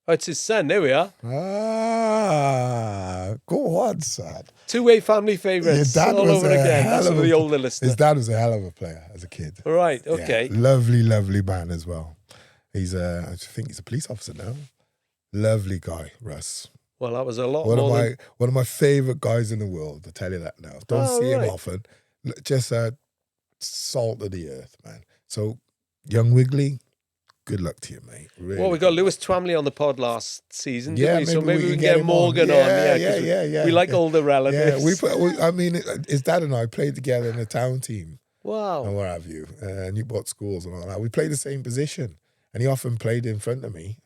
Oh, it's his son. There we are. Go on, son. Two-way family favourites all over again. That's for the older listener. His dad was a hell of a player as a kid. Right, okay. Yeah, lovely, lovely man as well. I think he's a police officer now. Lovely guy, Russ. Well, that was a lot one of my favourite guys in the world, I tell you that now. Don't see him often. Just salt of the earth, man. So, young Wigley, good luck to you, mate. Really. Well, we got Lewis Twamley on the pod last season, didn't we? So maybe we can get Morgan on. Yeah. We like older relatives. His dad and I played together in the town team. Wow. And what have you. Newport schools and all that. We played the same position. And he often played in front of me.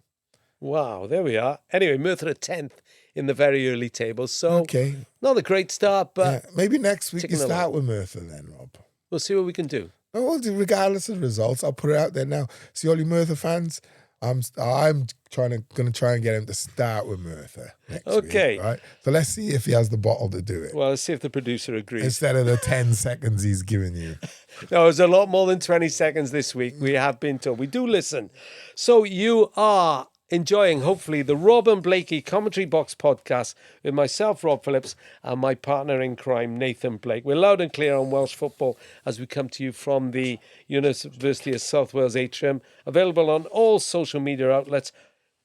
Wow, there we are. Anyway, Merthyr at 10th in the very early tables. So, not a great start, but... maybe next week you start with Merthyr then, Rob. We'll see what we can do. Well, regardless of the results, I'll put it out there now. See all you Merthyr fans, I'm going to try and get him to start with Merthyr next week, right? So let's see if he has the bottle to do it. Well, let's see if the producer agrees. Instead of the 10 seconds he's given you. No, it was a lot more than 20 seconds this week. We have been told. We do listen. So you are enjoying, hopefully, the Rob and Blakey Commentary Box podcast with myself, Rob Phillips, and my partner in crime, Nathan Blake. We're loud and clear on Welsh football as we come to you from the University of South Wales atrium, available on all social media outlets.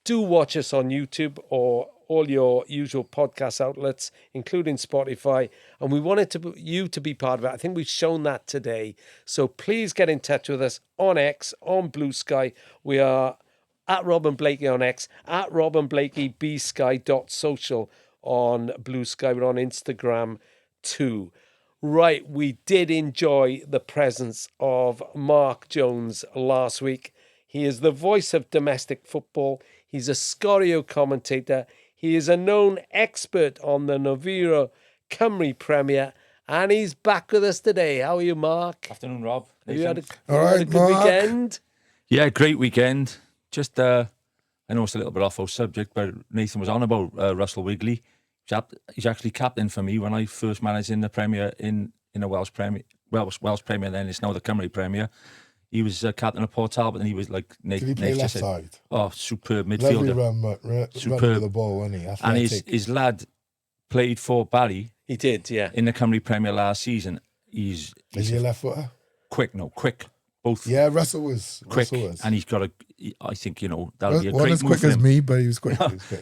Do watch us on YouTube or all your usual podcast outlets, including Spotify. And we wanted you to be part of it. I think we've shown that today. So please get in touch with us on X, on Blue Sky. We are at Rob and Blakey on X, at Rob and Blakey bsky.social on Blue Sky. We're on Instagram too. Right, we did enjoy the presence of Mark Jones last week. He is the voice of domestic football. He's a Scorio commentator. He is a known expert on the Novira Cymru Premier, and he's back with us today. How are you, Mark? Afternoon, Rob. Have you had a good Mark. weekend? Yeah, great weekend. Just, I know it's a little bit off our subject, but Nathan was on about Russell Wigley. He's actually captain for me when I first managed in the Premier, in the Welsh Premier, then it's now the Cymru Premier. He was captain of Port Talbot, and he was like... Did he play left side? Oh, superb midfielder. Lovely superb. run with the ball, wasn't he? Athletic. And his lad played for Barry. He did, yeah. In the Cymru Premier last season. Is he a left footer? Quick. both Russell was quick, Russell was. and he's got I think, that'll be a One great as move quick for as him. me, but he was quick.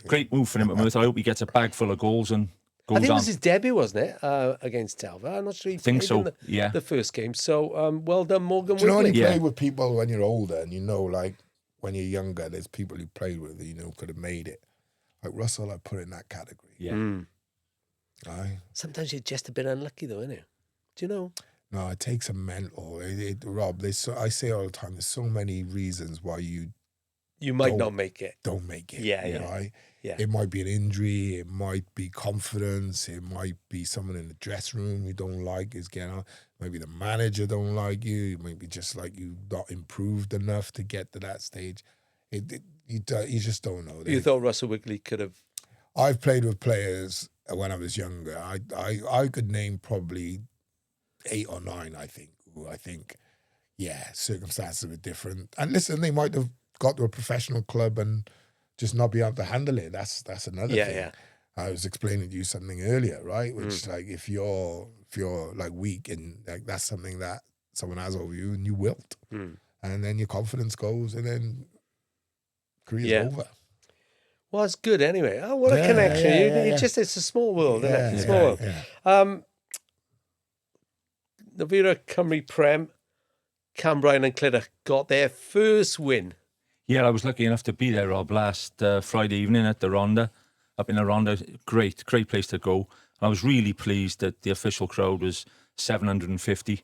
Great move for him at Merthyr. I hope he gets a bag full of goals and goes I think it on. was his debut, wasn't it, against Telva? I'm not sure he think played so, in yeah. the first game. So well done, Morgan Do you know when you Wigley. play with people when you're older and like when you're younger, there's people you played with could have made it. Like Russell, I put in that category. Yeah. Aye. Sometimes you're just a bit unlucky, though, isn't it? Do you know? No, it takes a mental. Rob, I say all the time, there's so many reasons why you might not make it. don't make it. Yeah. Right? Yeah. It might be an injury. It might be confidence. It might be someone in the dressing room you don't like is getting on. Maybe the manager don't like you. It might be just like you not improved enough to get to that stage. You just don't know. You thought Russell Wigley could have... I've played with players when I was younger. I could name probably 8 or 9, I think, who I think, circumstances were different. And listen, they might have got to a professional club and just not be able to handle it. That's another thing. Yeah. I was explaining to you something earlier, right? Which like if you're like weak and like that's something that someone has over you and you wilt. And then your confidence goes and then career's over. Well, it's good anyway. Oh, what a connection. It's a small world, isn't it? Small world. Novira Cymru Prem, Cam Bryan and Clitter got their first win. Yeah, I was lucky enough to be there, Rob, last Friday evening at the Ronda, up in the Ronda. Great place to go. And I was really pleased that the official crowd was 750,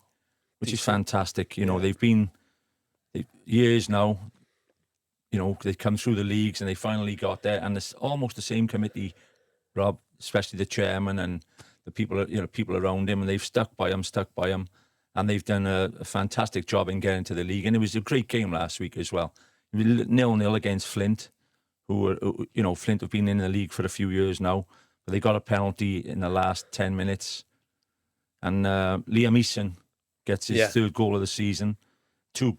which is fantastic. They've been years now. They come through the leagues and they finally got there. And it's almost the same committee, Rob, especially the chairman and the people, people around him, and they've stuck by him, and they've done a fantastic job in getting to the league. And it was a great game last week as well. 0-0 against Flint, Flint have been in the league for a few years now, but they got a penalty in the last 10 minutes. And Liam Eason gets his third goal of the season. Two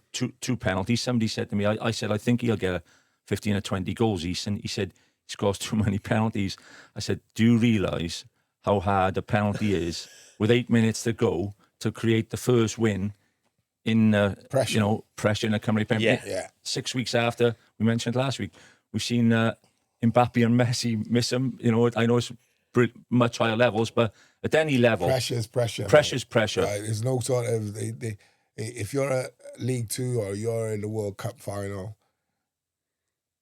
penalties. Somebody said to me, I said, I think he'll get 15 or 20 goals, Eason. He said, he scores too many penalties. I said, do you realise how hard a penalty is with 8 minutes to go to create the first win in pressure in a Cymru Premier League? Yeah. 6 weeks after, we mentioned last week, we've seen Mbappe and Messi miss them. I know it's much higher levels, but at any level, pressure's pressure. Pressure's pressure. Right? There's no sort of if you're a League Two or you're in the World Cup final,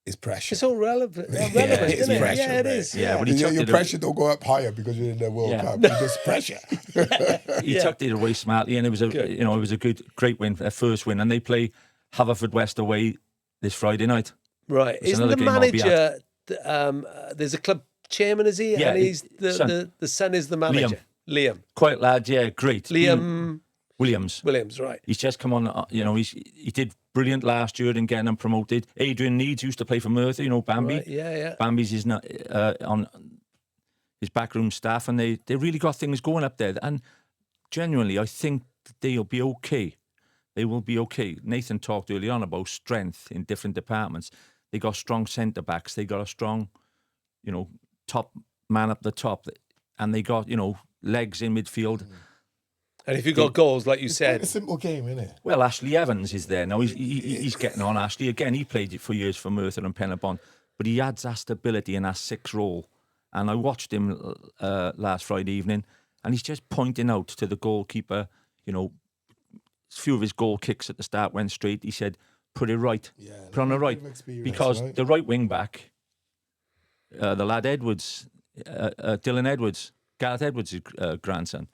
it's pressure. It's all relevant, it's isn't it? pressure, Yeah, it mate. is. Yeah, but your pressure don't go up higher because you're in the World Cup. It's just pressure. He tucked it away smartly, and it was a great win, a first win. And they play Haverfordwest away this Friday night. Right, isn't the manager? There's a club chairman, is he? Yeah, and he's the son is the manager. Liam. Quiet lad, yeah, great. Liam Williams, right. He's just come on. He did brilliant last year in getting them promoted. Adrian Needs used to play for Merthyr, Bambi. Right, yeah. Bambi's is not on his backroom staff, and they really got things going up there. And genuinely, I think they'll be okay. They will be okay. Nathan talked early on about strength in different departments. They got strong centre backs. They got a strong, top man up the top, and they got legs in midfield. And if you got goals, like you said, It's a simple game, isn't it? Well, Ashley Evans is there now. He's getting on. Ashley again. He played it for years for Merthyr and Penabon, but he adds that stability in that 6 role. And I watched him last Friday evening, and he's just pointing out to the goalkeeper. A few of his goal kicks at the start went straight. He said, "Put it right, put on the right," because the right wing back, the lad Edwards, Dylan Edwards, Gareth Edwards' grandson.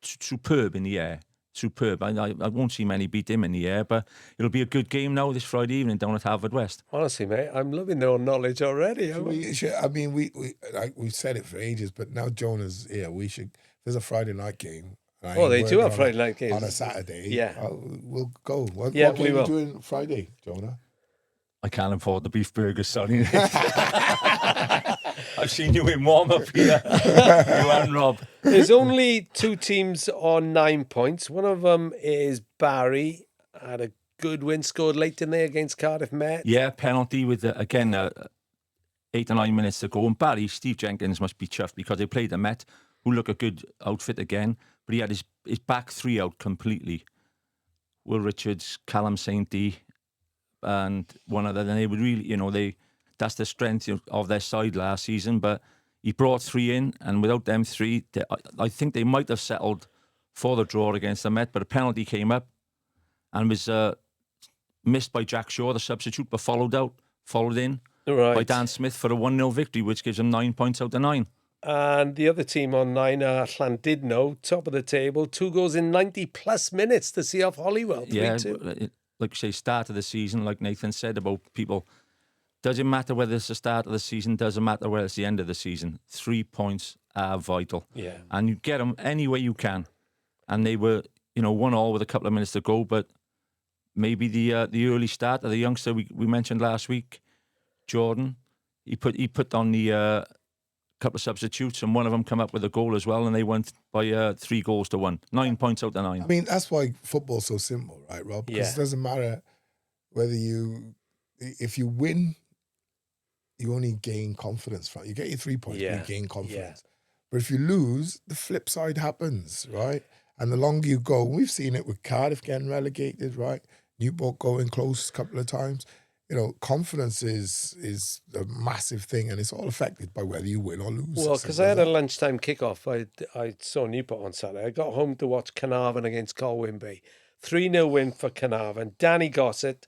Superb in the air. Superb. I won't see many beat him in the air, but it'll be a good game now this Friday evening down at Haverfordwest. Honestly, mate, I'm loving their knowledge already. We've said it for ages, but now Jonah's here. We should. There's a Friday night game. They do have Friday night games on a Saturday. Yeah, we'll go. What we are will. you doing Friday, Jonah? I can't afford the beef burgers, sorry. I've seen you in warm-up here, you and Rob. There's only 2 teams on 9 points. One of them is Barry. Had a good win, scored late in there against Cardiff Met. Yeah, penalty with, 8 or 9 minutes to go. And Barry, Steve Jenkins must be chuffed because they played the Met, who look a good outfit again, but he had his back 3 out completely. Will Richards, Callum Sainty, and one other. And they would really, that's the strength of their side last season. But he brought 3 in, and without them 3, I think they might have settled for the draw against the Met, but a penalty came up and was missed by Jack Shaw, the substitute, but followed in by Dan Smith for a 1-0 victory, which gives them 9 points out of 9. And the other team on 9 are Llandudno, top of the table, 2 goals in 90-plus minutes to see off Holywell, 3-2. Yeah, like you say, start of the season, like Nathan said about people, doesn't matter whether it's the start of the season, doesn't matter whether it's the end of the season. 3 points are vital. Yeah. And you get them any way you can. And they were, 1-1 with a couple of minutes to go, but maybe the early start of the youngster we mentioned last week, Jordan, he put on the couple of substitutes, and one of them come up with a goal as well, and they went by 3-1. 9 points out of 9. I mean, that's why football's so simple, right, Rob? Because it doesn't matter whether if you win, you only gain confidence from it. You get your 3 points, you gain confidence. But if you lose, the flip side happens, right? And the longer you go, we've seen it with Cardiff getting relegated, right? Newport going close a couple of times. Confidence is a massive thing, and it's all affected by whether you win or lose. Well, because I had a lunchtime kickoff. I saw Newport on Saturday. I got home to watch Carnarvon against Colwyn. 3-0 win for Carnarvon. Danny Gossett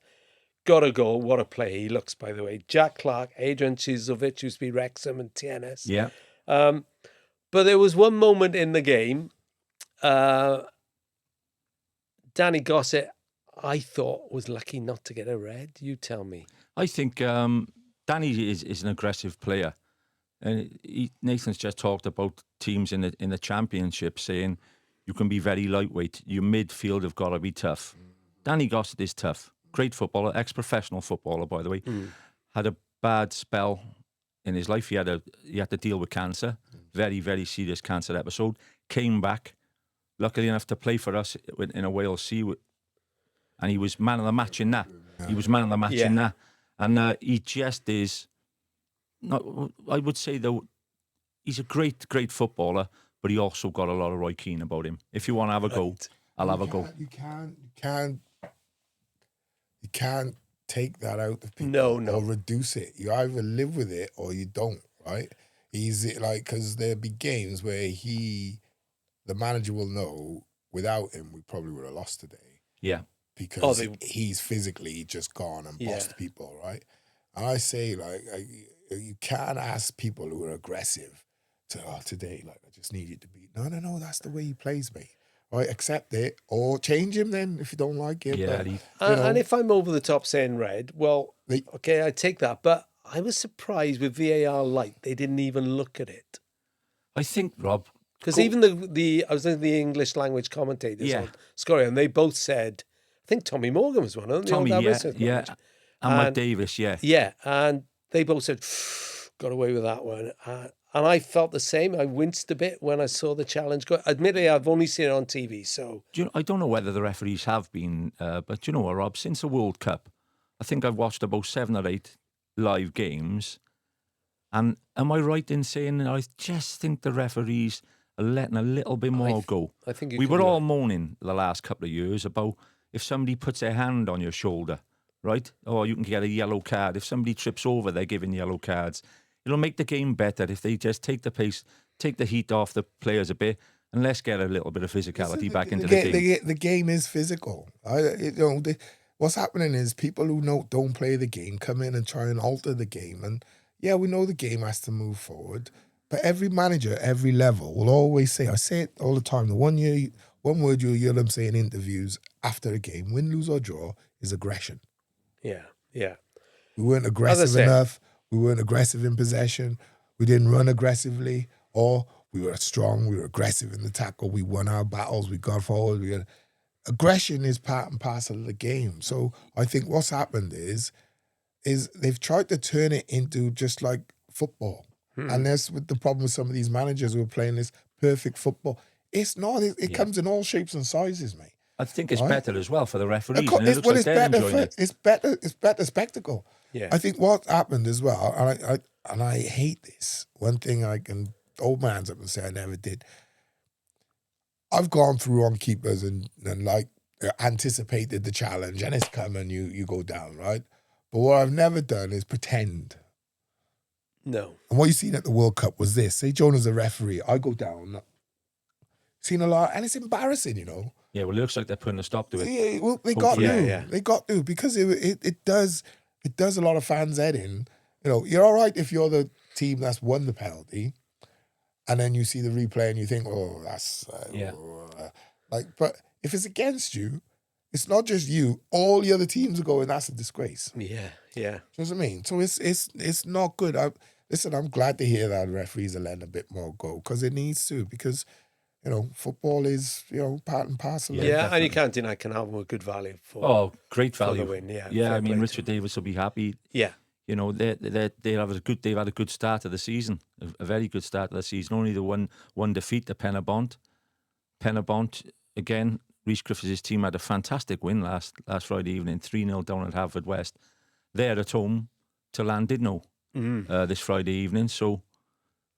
got a goal. What a play he looks, by the way. Jack Clark, Adrian Chizovic, used to be Wrexham and TNS. Yeah. But there was one moment in the game, Danny Gossett, I thought, was lucky not to get a red. You tell me. I think Danny is an aggressive player. And Nathan's just talked about teams in the championship saying you can be very lightweight. Your midfield have got to be tough. Danny Gossett is tough. Great footballer, ex-professional footballer, by the way. Had a bad spell in his life. He had to deal with cancer. Very, very serious cancer episode. Came back, luckily enough to play for us in a Wales C. And he was man of the match in that. He was man of the match in that. And he just is, I would say, though, he's a great, great footballer, but he also got a lot of Roy Keane about him. If you want to have a go, I'll have a go. You can't take that out of people or reduce it. You either live with it or you don't, right? Because there'll be games where the manager will know, without him, we probably would have lost today. Yeah. Because he's physically just gone and bossed people, right? And I say, you can't ask people who are aggressive today, I just need you to beat. No, that's the way he plays, mate. Right, accept it or change him then if you don't like it. Yeah, and if I'm over the top saying red, well, okay, I take that. But I was surprised with VAR light. They didn't even look at it. I think, Rob, because even I was in the English language commentators on Scoria, and they both said, I think Tommy Morgan was one of them. Tommy, and Mike Davis, yeah, and they both said, got away with that one. And I felt the same. I winced a bit when I saw the challenge go. Admittedly, I've only seen it on TV, so... I don't know whether the referees have been, but you know what, Rob? Since the World Cup, I think I've watched about 7 or 8 live games. And am I right in saying I just think the referees are letting a little bit more go? I think we were all moaning the last couple of years about if somebody puts their hand on your shoulder, right? Or you can get a yellow card. If somebody trips over, they're giving yellow cards. It'll make the game better if they just take the pace, take the heat off the players a bit, and let's get a little bit of physicality back into the game. The game is physical. What's happening is people who don't play the game come in and try and alter the game. And yeah, we know the game has to move forward, but every manager, every level will always say, I say it all the time, the one word you'll hear them say in interviews after a game, win, lose or draw, is aggression. Yeah. We weren't aggressive enough. We weren't aggressive in possession. We didn't run aggressively. Or we were strong. We were aggressive in the tackle. We won our battles. We got forward. Aggression is part and parcel of the game. So I think what's happened is they've tried to turn it into just like football. And that's with the problem with some of these managers who are playing this perfect football. It's not. It comes in all shapes and sizes, mate. I think it's better as well for the referees. It's better spectacle. Yeah. I think what happened as well, and I hate this. One thing I can hold my hands up and say I never did. I've gone through on keepers and like anticipated the challenge and it's come and you go down, right? But what I've never done is pretend. No. And what you seen at the World Cup was this. Say Jonah's a referee, I go down. Seen a lot, and it's embarrassing, you know. Yeah, well, it looks like they're putting a stop to it. Yeah, well, they got to. Yeah. They got to, because it does a lot of fans' head in. You know, you're all right if you're the team that's won the penalty, and then you see the replay and you think, oh, that's but if it's against you, it's not just you. All the other teams are going, that's a disgrace. Yeah. You know what I mean? So it's not good. I'm glad to hear that referees are letting a bit more go, because it needs to, because, you know, football is, you know, part and parcel. Yeah, and you can't deny Carnarvon were good value for. Oh, great value. For the win, yeah. I mean, Richard Davis will be happy. Yeah. You know, they've had a good start of the season, a very good start of the season. Only the one defeat, the Penabont. Again, Rhys Griffiths' team had a fantastic win last Friday evening, 3-0 down at Haverfordwest. They're at home to Llandudno this Friday evening. So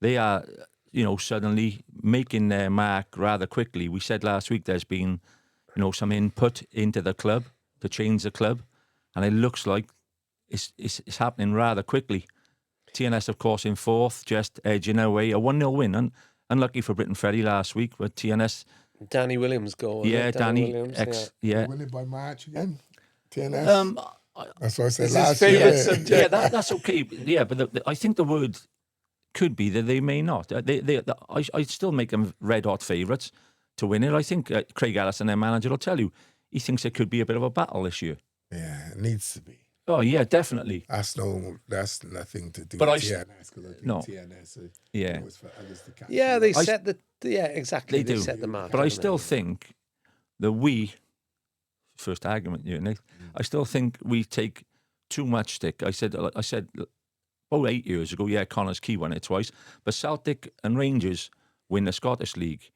they are, you know, suddenly making their mark rather quickly. We said last week there's been, you know, some input into the club to change the club, and it looks like it's happening rather quickly. TNS, of course, in fourth, just edging away. A 1-0 win, and unlucky for Britain Ferry last week, but TNS... Danny Williams goal. Yeah, Danny Williams, Win it by March again, TNS. That's what I said It's last his year. favourite subject. Yeah, that's okay. Yeah, but I think the word could be that they may not. I still make them red-hot favourites to win it. I think Craig Allison, their manager, will tell you he thinks it could be a bit of a battle this year. Yeah, it needs to be. Oh, yeah, definitely. That's nothing to do But with TNS, because I think no. TNS Yeah. is for others to catch. Yeah, they set the... Yeah, exactly. They do. Set the mark. But I don't still they? think that first argument, you Nick, I still think we take too much stick. I said about 8 years ago, yeah, Connors Key won it twice, but Celtic and Rangers win the Scottish League.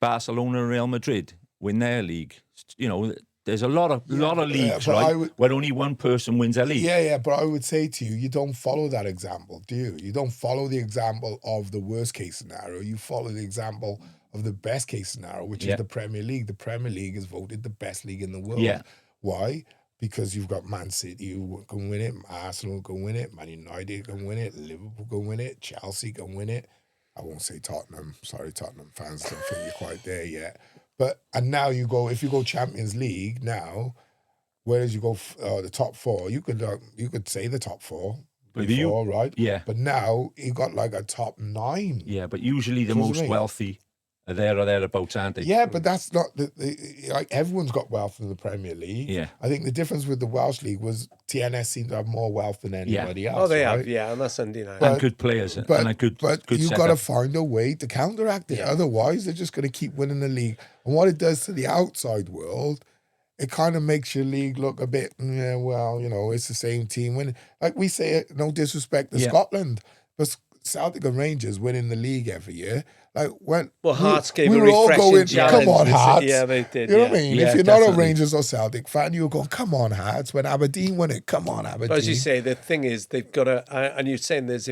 Barcelona and Real Madrid win their league. You know, there's a lot of leagues, right, where only one person wins a league. Yeah, but I would say to you, you don't follow that example, do you? You don't follow the example of the worst case scenario. You follow the example of the best case scenario, which is the Premier League. The Premier League is voted the best league in the world. Yeah. Why? Because you've got Man City who can win it, Arsenal can win it, Man United can win it, Liverpool can win it, Chelsea can win it. I won't say Tottenham. Sorry, Tottenham fans, don't think you're quite there yet. And now if you go Champions League now, whereas you go the top four, you could say the top four before, right? Yeah. But now you got like a top 9. Yeah, but usually the most wealthy are there or thereabouts, aren't they? Yeah, but that's not like everyone's got wealth in the Premier League. Yeah. I think the difference with the Welsh League was TNS seemed to have more wealth than anybody else. Oh, they right? have, yeah, and that's undeniable. And good players, and a good you've got to find a way to counteract it. Yeah. Otherwise, they're just going to keep winning the league. And what it does to the outside world, it kind of makes your league look a bit, it's the same team winning. Like we say, no disrespect to Scotland, but Celtic and Rangers winning the league every year. Like Hearts gave we a were all going, challenge. come on, Hearts. Yeah, they did. You know what I mean? Yeah, if you're definitely. not a Rangers or Celtic fan, you're going, come on, Hearts. When Aberdeen win it, come on, Aberdeen. But as you say, the thing is, they've got and you're saying there's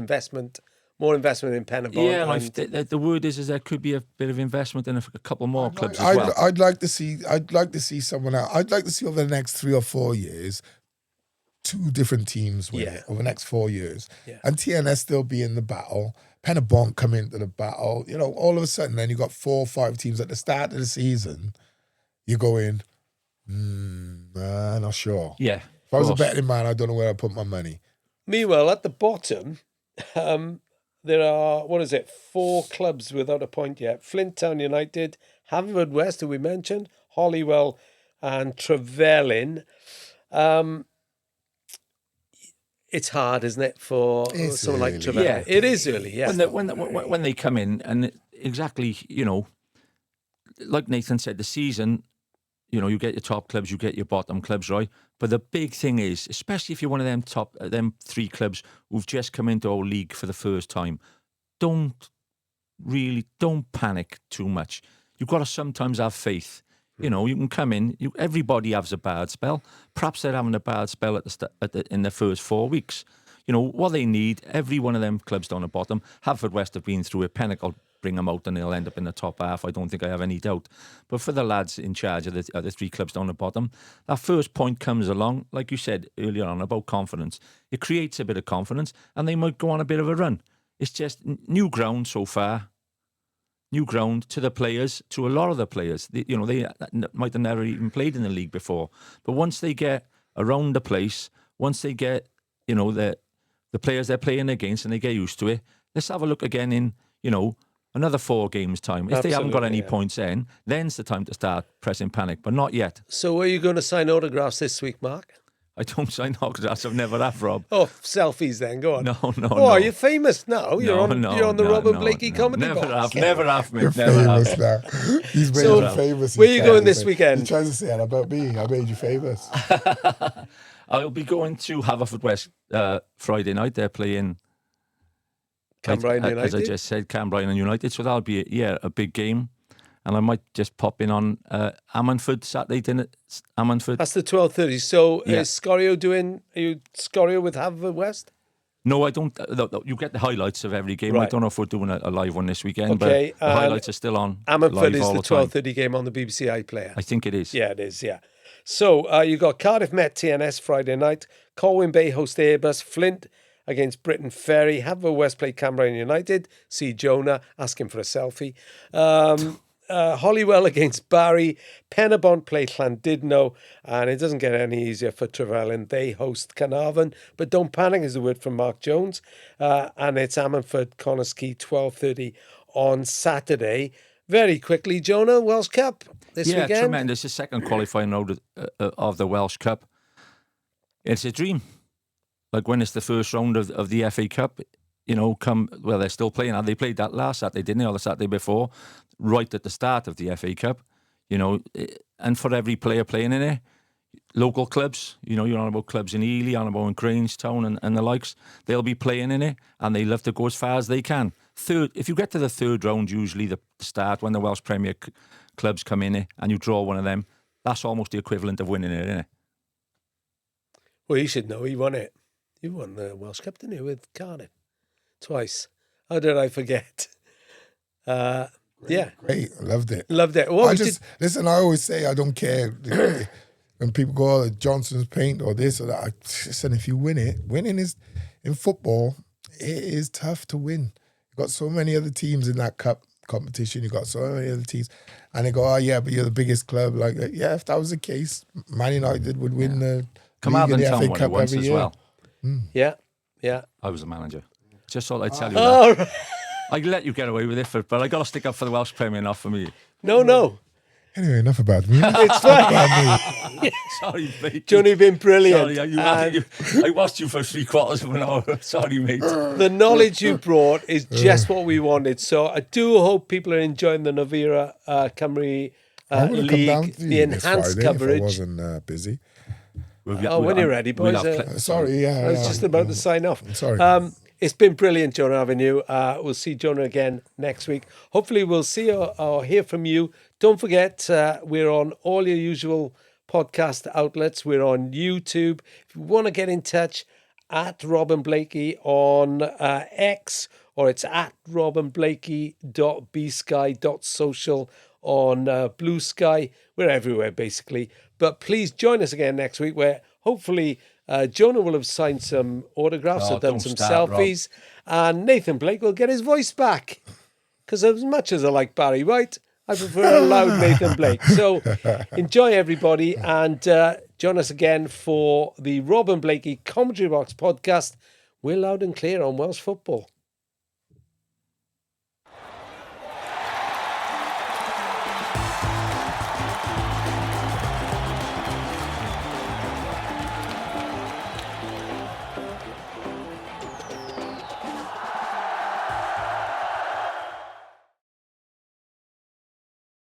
more investment in Penabont. Yeah, and the word is there could be a bit of investment in a couple more clubs as well. I'd like to see someone else. I'd like to see over the next 3 or 4 years, 2 different teams win it over the next 4 years. Yeah. And TNS still be in the battle. Penabont come into the battle. You know, all of a sudden, then you got 4 or 5 teams at the start of the season. You go in, not sure. Yeah. If I was a betting man, I don't know where I'd put my money. Meanwhile, at the bottom, there are, 4 clubs without a point yet. Flint Town United, Haverfordwest, who we mentioned, Holywell and Trevelyan. It's hard, isn't it, for someone like Trevelyan? Yeah. It is early, yeah. When they come in, and exactly, like Nathan said, the season, you get your top clubs, you get your bottom clubs, right? But the big thing is, especially if you're one of them 3 clubs who've just come into our league for the first time, don't panic too much. You've got to sometimes have faith. You can come in. Everybody has a bad spell. Perhaps they're having a bad spell in the first 4 weeks. What they need. Every one of them clubs down the bottom. Haverfordwest have been through it. bring them out and they'll end up in the top half. I don't think I have any doubt. But for the lads in charge of the 3 clubs down the bottom, that first point comes along, like you said earlier on, about confidence. It creates a bit of confidence and they might go on a bit of a run. It's just new ground so far. New ground to the players, to a lot of the players. They might have never even played in the league before. But once they get around the place, once they get, the players they're playing against and they get used to it, let's have a look again in, another 4 games' time. If they haven't got any points in, then's the time to start pressing panic, but not yet. So are you going to sign autographs this week, Mark? I don't sign autographs. I've never have, Rob. Oh, selfies then. Go on. No. You're famous now. You're on the Rob&Blakey Comedy Box. Never have, mate. You're famous now. He's made you famous. Where are you going this weekend? You're trying to say that about me. I made you famous. I'll be going to Haverfordwest Friday night. They're playing Cambrai United. As I just said, Cambrai and United. So that'll be a big game. And I might just pop in on Ammanford Saturday dinner. Ammanford. That's the 12:30. So Yeah. is Scorio are you Scorio with Haverfordwest? No, I don't. You get the highlights of every game. Right. I don't know if we're doing a live one this weekend, Okay, but the highlights are still on. Ammanford live is all the time. 12:30 game on the BBC iPlayer. I think it is. Yeah, it is, yeah. So you got Cardiff Met TNS Friday night, Colwyn Bay host Airbus, Flint against Britain Ferry, Haverfordwest play Cambrai United, see Jonah, ask him for a selfie. Holywell against Barry, Penabont play Llandudno, and it doesn't get any easier for Trevellyn. They host Carnarvon, but don't panic is the word from Mark Jones. And it's Ammanford Conisky 12:30 on Saturday. Very quickly, Jonah, Welsh Cup this weekend. Yeah, tremendous. The second qualifying round of the Welsh Cup. It's a dream. Like when it's the first round of the FA Cup, they're still playing. They played that last Saturday, didn't they, or the Saturday before, right at the start of the FA Cup, and for every player playing in it, local clubs, you're on about clubs in Ely, on about in Grangetown and the likes, they'll be playing in it, and they love to go as far as they can. If you get to the third round, usually the start, when the Welsh Premier clubs come in it, and you draw one of them, that's almost the equivalent of winning it, isn't it? Well, you should know, he won it. You won the Welsh Cup, didn't you, with Cardiff? Twice. How did I forget? Yeah. Great. I loved it. Well, Listen, I always say I don't care when people go, oh, Johnson's paint or this or that. Listen, if you win it, winning is, in football, it is tough to win. You've got so many other teams in that cup competition. You've got so many other teams. And they go, oh, yeah, but you're the biggest club. Like, yeah, if that was the case, Man United would win the Carmarthen league and the Town FA won it Cup once every as year. well. Yeah. I was the manager. Just thought I'd tell you Oh, that. I let you get away with it, but I got to stick up for the Welsh Premier, not for me. no. Anyway, enough about me. It's fine. Sorry, mate. Johnny, you've been brilliant. Sorry, I watched you for 3/4 of an hour. Sorry, mate. The knowledge you brought is just what we wanted. So I do hope people are enjoying the Novira Cymru I would have come down League, to the you this enhanced Friday coverage. if I wasn't busy. When you're ready, boys. Sorry, yeah. I was just about to sign off. Sorry. It's been brilliant, Jonah, having you. We'll see Jonah again next week. Hopefully we'll see or hear from you. Don't forget, we're on all your usual podcast outlets. We're on YouTube. If you want to get in touch, at Rob&Blakey on X, or it's at robandblakey.bsky.social on Blue Sky. We're everywhere, basically. But please join us again next week, where hopefully Jonah will have signed some autographs or done some selfies, and Nathan Blake will get his voice back. Because as much as I like Barry White, I prefer a loud Nathan Blake. So enjoy, everybody, and join us again for the Rob&Blakey Commentary Box podcast. We're loud and clear on Welsh football.